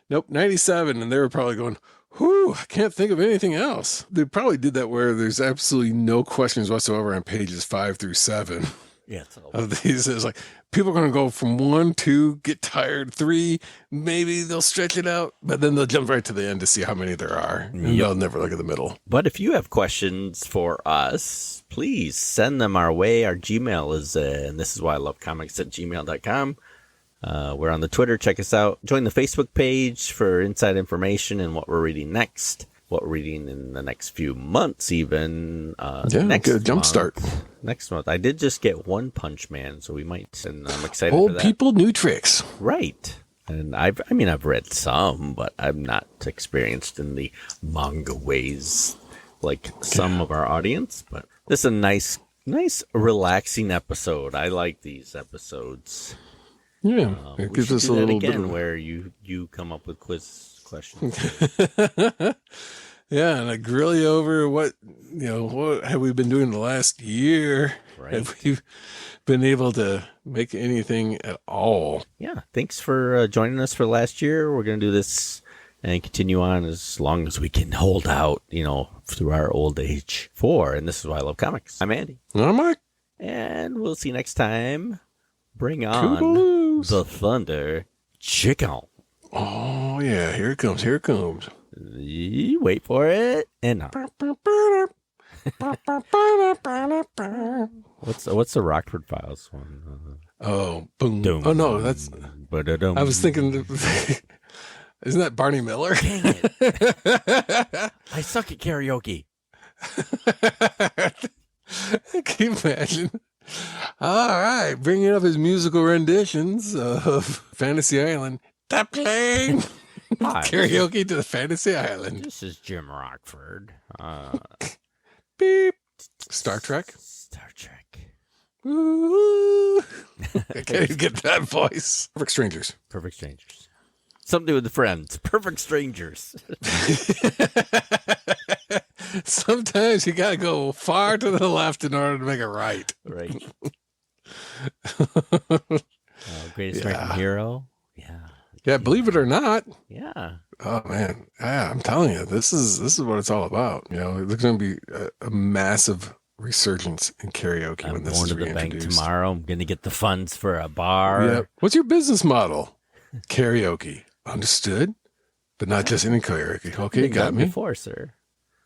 nope, 97, and they were probably going, whew, I can't think of anything else. They probably did that where there's absolutely no questions whatsoever on pages 5 through 7. Yeah, of these. It's like people are going to go from 1, 2, get tired, 3, maybe they'll stretch it out, but then they'll jump right to the end to see how many there are, and they'll never look at the middle. But if you have questions for us, please send them our way. Our Gmail is, and this is why I love comics at gmail.com. We're on the Twitter. Check us out. Join the Facebook page for inside information and what we're reading next. What we're reading in the next few months, even. Next get a jump start. Next month. I did just get One Punch Man, so we might, and I'm excited Old for that. people, new tricks. Right. And I've read some, but I'm not experienced in the manga ways like some of our audience. But this is a nice, relaxing episode. I like these episodes. Yeah, it gives us a little bit of where you come up with quiz questions. Yeah, and I grill you over what have we been doing the last year? Right. Have we been able to make anything at all? Yeah, thanks for joining us for last year. We're going to do this and continue on as long as we can hold out, through our old age. And this is why I love comics. I'm Andy. I'm Mike. And we'll see you next time. Bring on Toodaloos. the thunder chicken. Oh, yeah, here it comes. You wait for it. And now. What's the Rockford Files one? Oh, boom. Dum, Oh, no, that's... ba-da-dum. I was thinking... Isn't that Barney Miller? Dang it. I suck at karaoke. Can you imagine? All right, bringing up his musical renditions of Fantasy Island. Stop playing. Hi, Karaoke to the fantasy island. this is Jim Rockford. Beep. Star Trek. Star Trek. Ooh. I can't even get that voice. Perfect Strangers. Perfect Strangers. Something to do with the friends. Perfect Strangers. Sometimes you gotta go far to the left in order to make it right. Right. Greatest Yeah. American Hero. Yeah. Yeah, believe it or not. Yeah. Oh man, yeah, I'm telling you, this is what it's all about. You know, there's going to be a massive resurgence in karaoke I'm when this going is to the bank reintroduced. tomorrow. I'm going to get the funds for a bar. Yeah. What's your business model? Karaoke. Understood, but not just any karaoke. Okay, you Been got done me. Before, sir.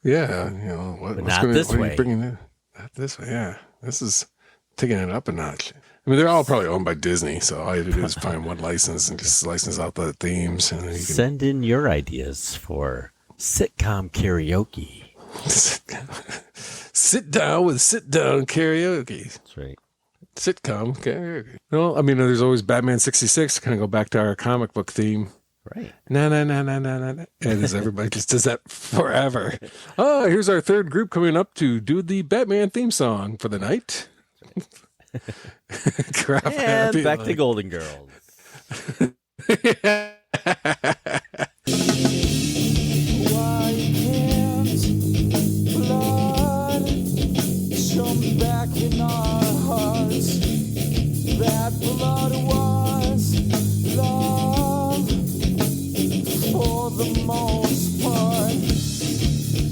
Yeah, you know what, But what's not gonna, this what are way. you bringing in? Not this way. Yeah, this is taking it up a notch. I mean, they're all probably owned by Disney, so all you have to do is find one license and just license out the themes, and then you can Send in your ideas for sitcom karaoke. sit down with sit down karaoke. That's right. Sitcom karaoke. Well, I mean, there's always Batman 66. Kind of go back to our comic book theme. Right. Na na na na na na na. And as everybody just does that forever. Oh, here's our third group coming up to do the Batman theme song for the night. Crap. And back to Golden Girls. Why can't blood jump back in our hearts? That blood was love for the most part.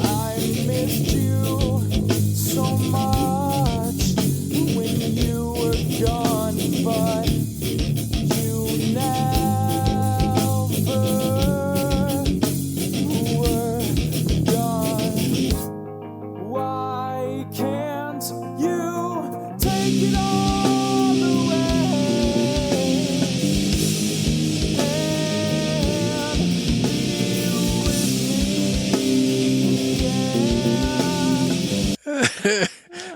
I missed you so much when you were gone, but you never were gone. Why can't you take it all away and be with me? I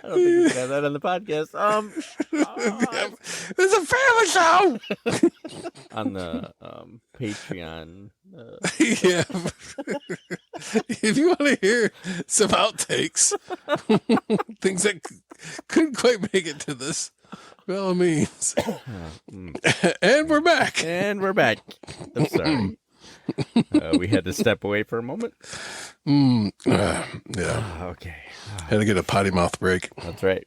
don't think we can have that on the podcast. It's a family show. On the Patreon. Yeah. If you want to hear some outtakes, things that couldn't quite make it to this, by all means. And we're back. And we're back. I'm sorry. We had to step away for a moment. Yeah. Okay. Had to get a potty mouth break. That's right.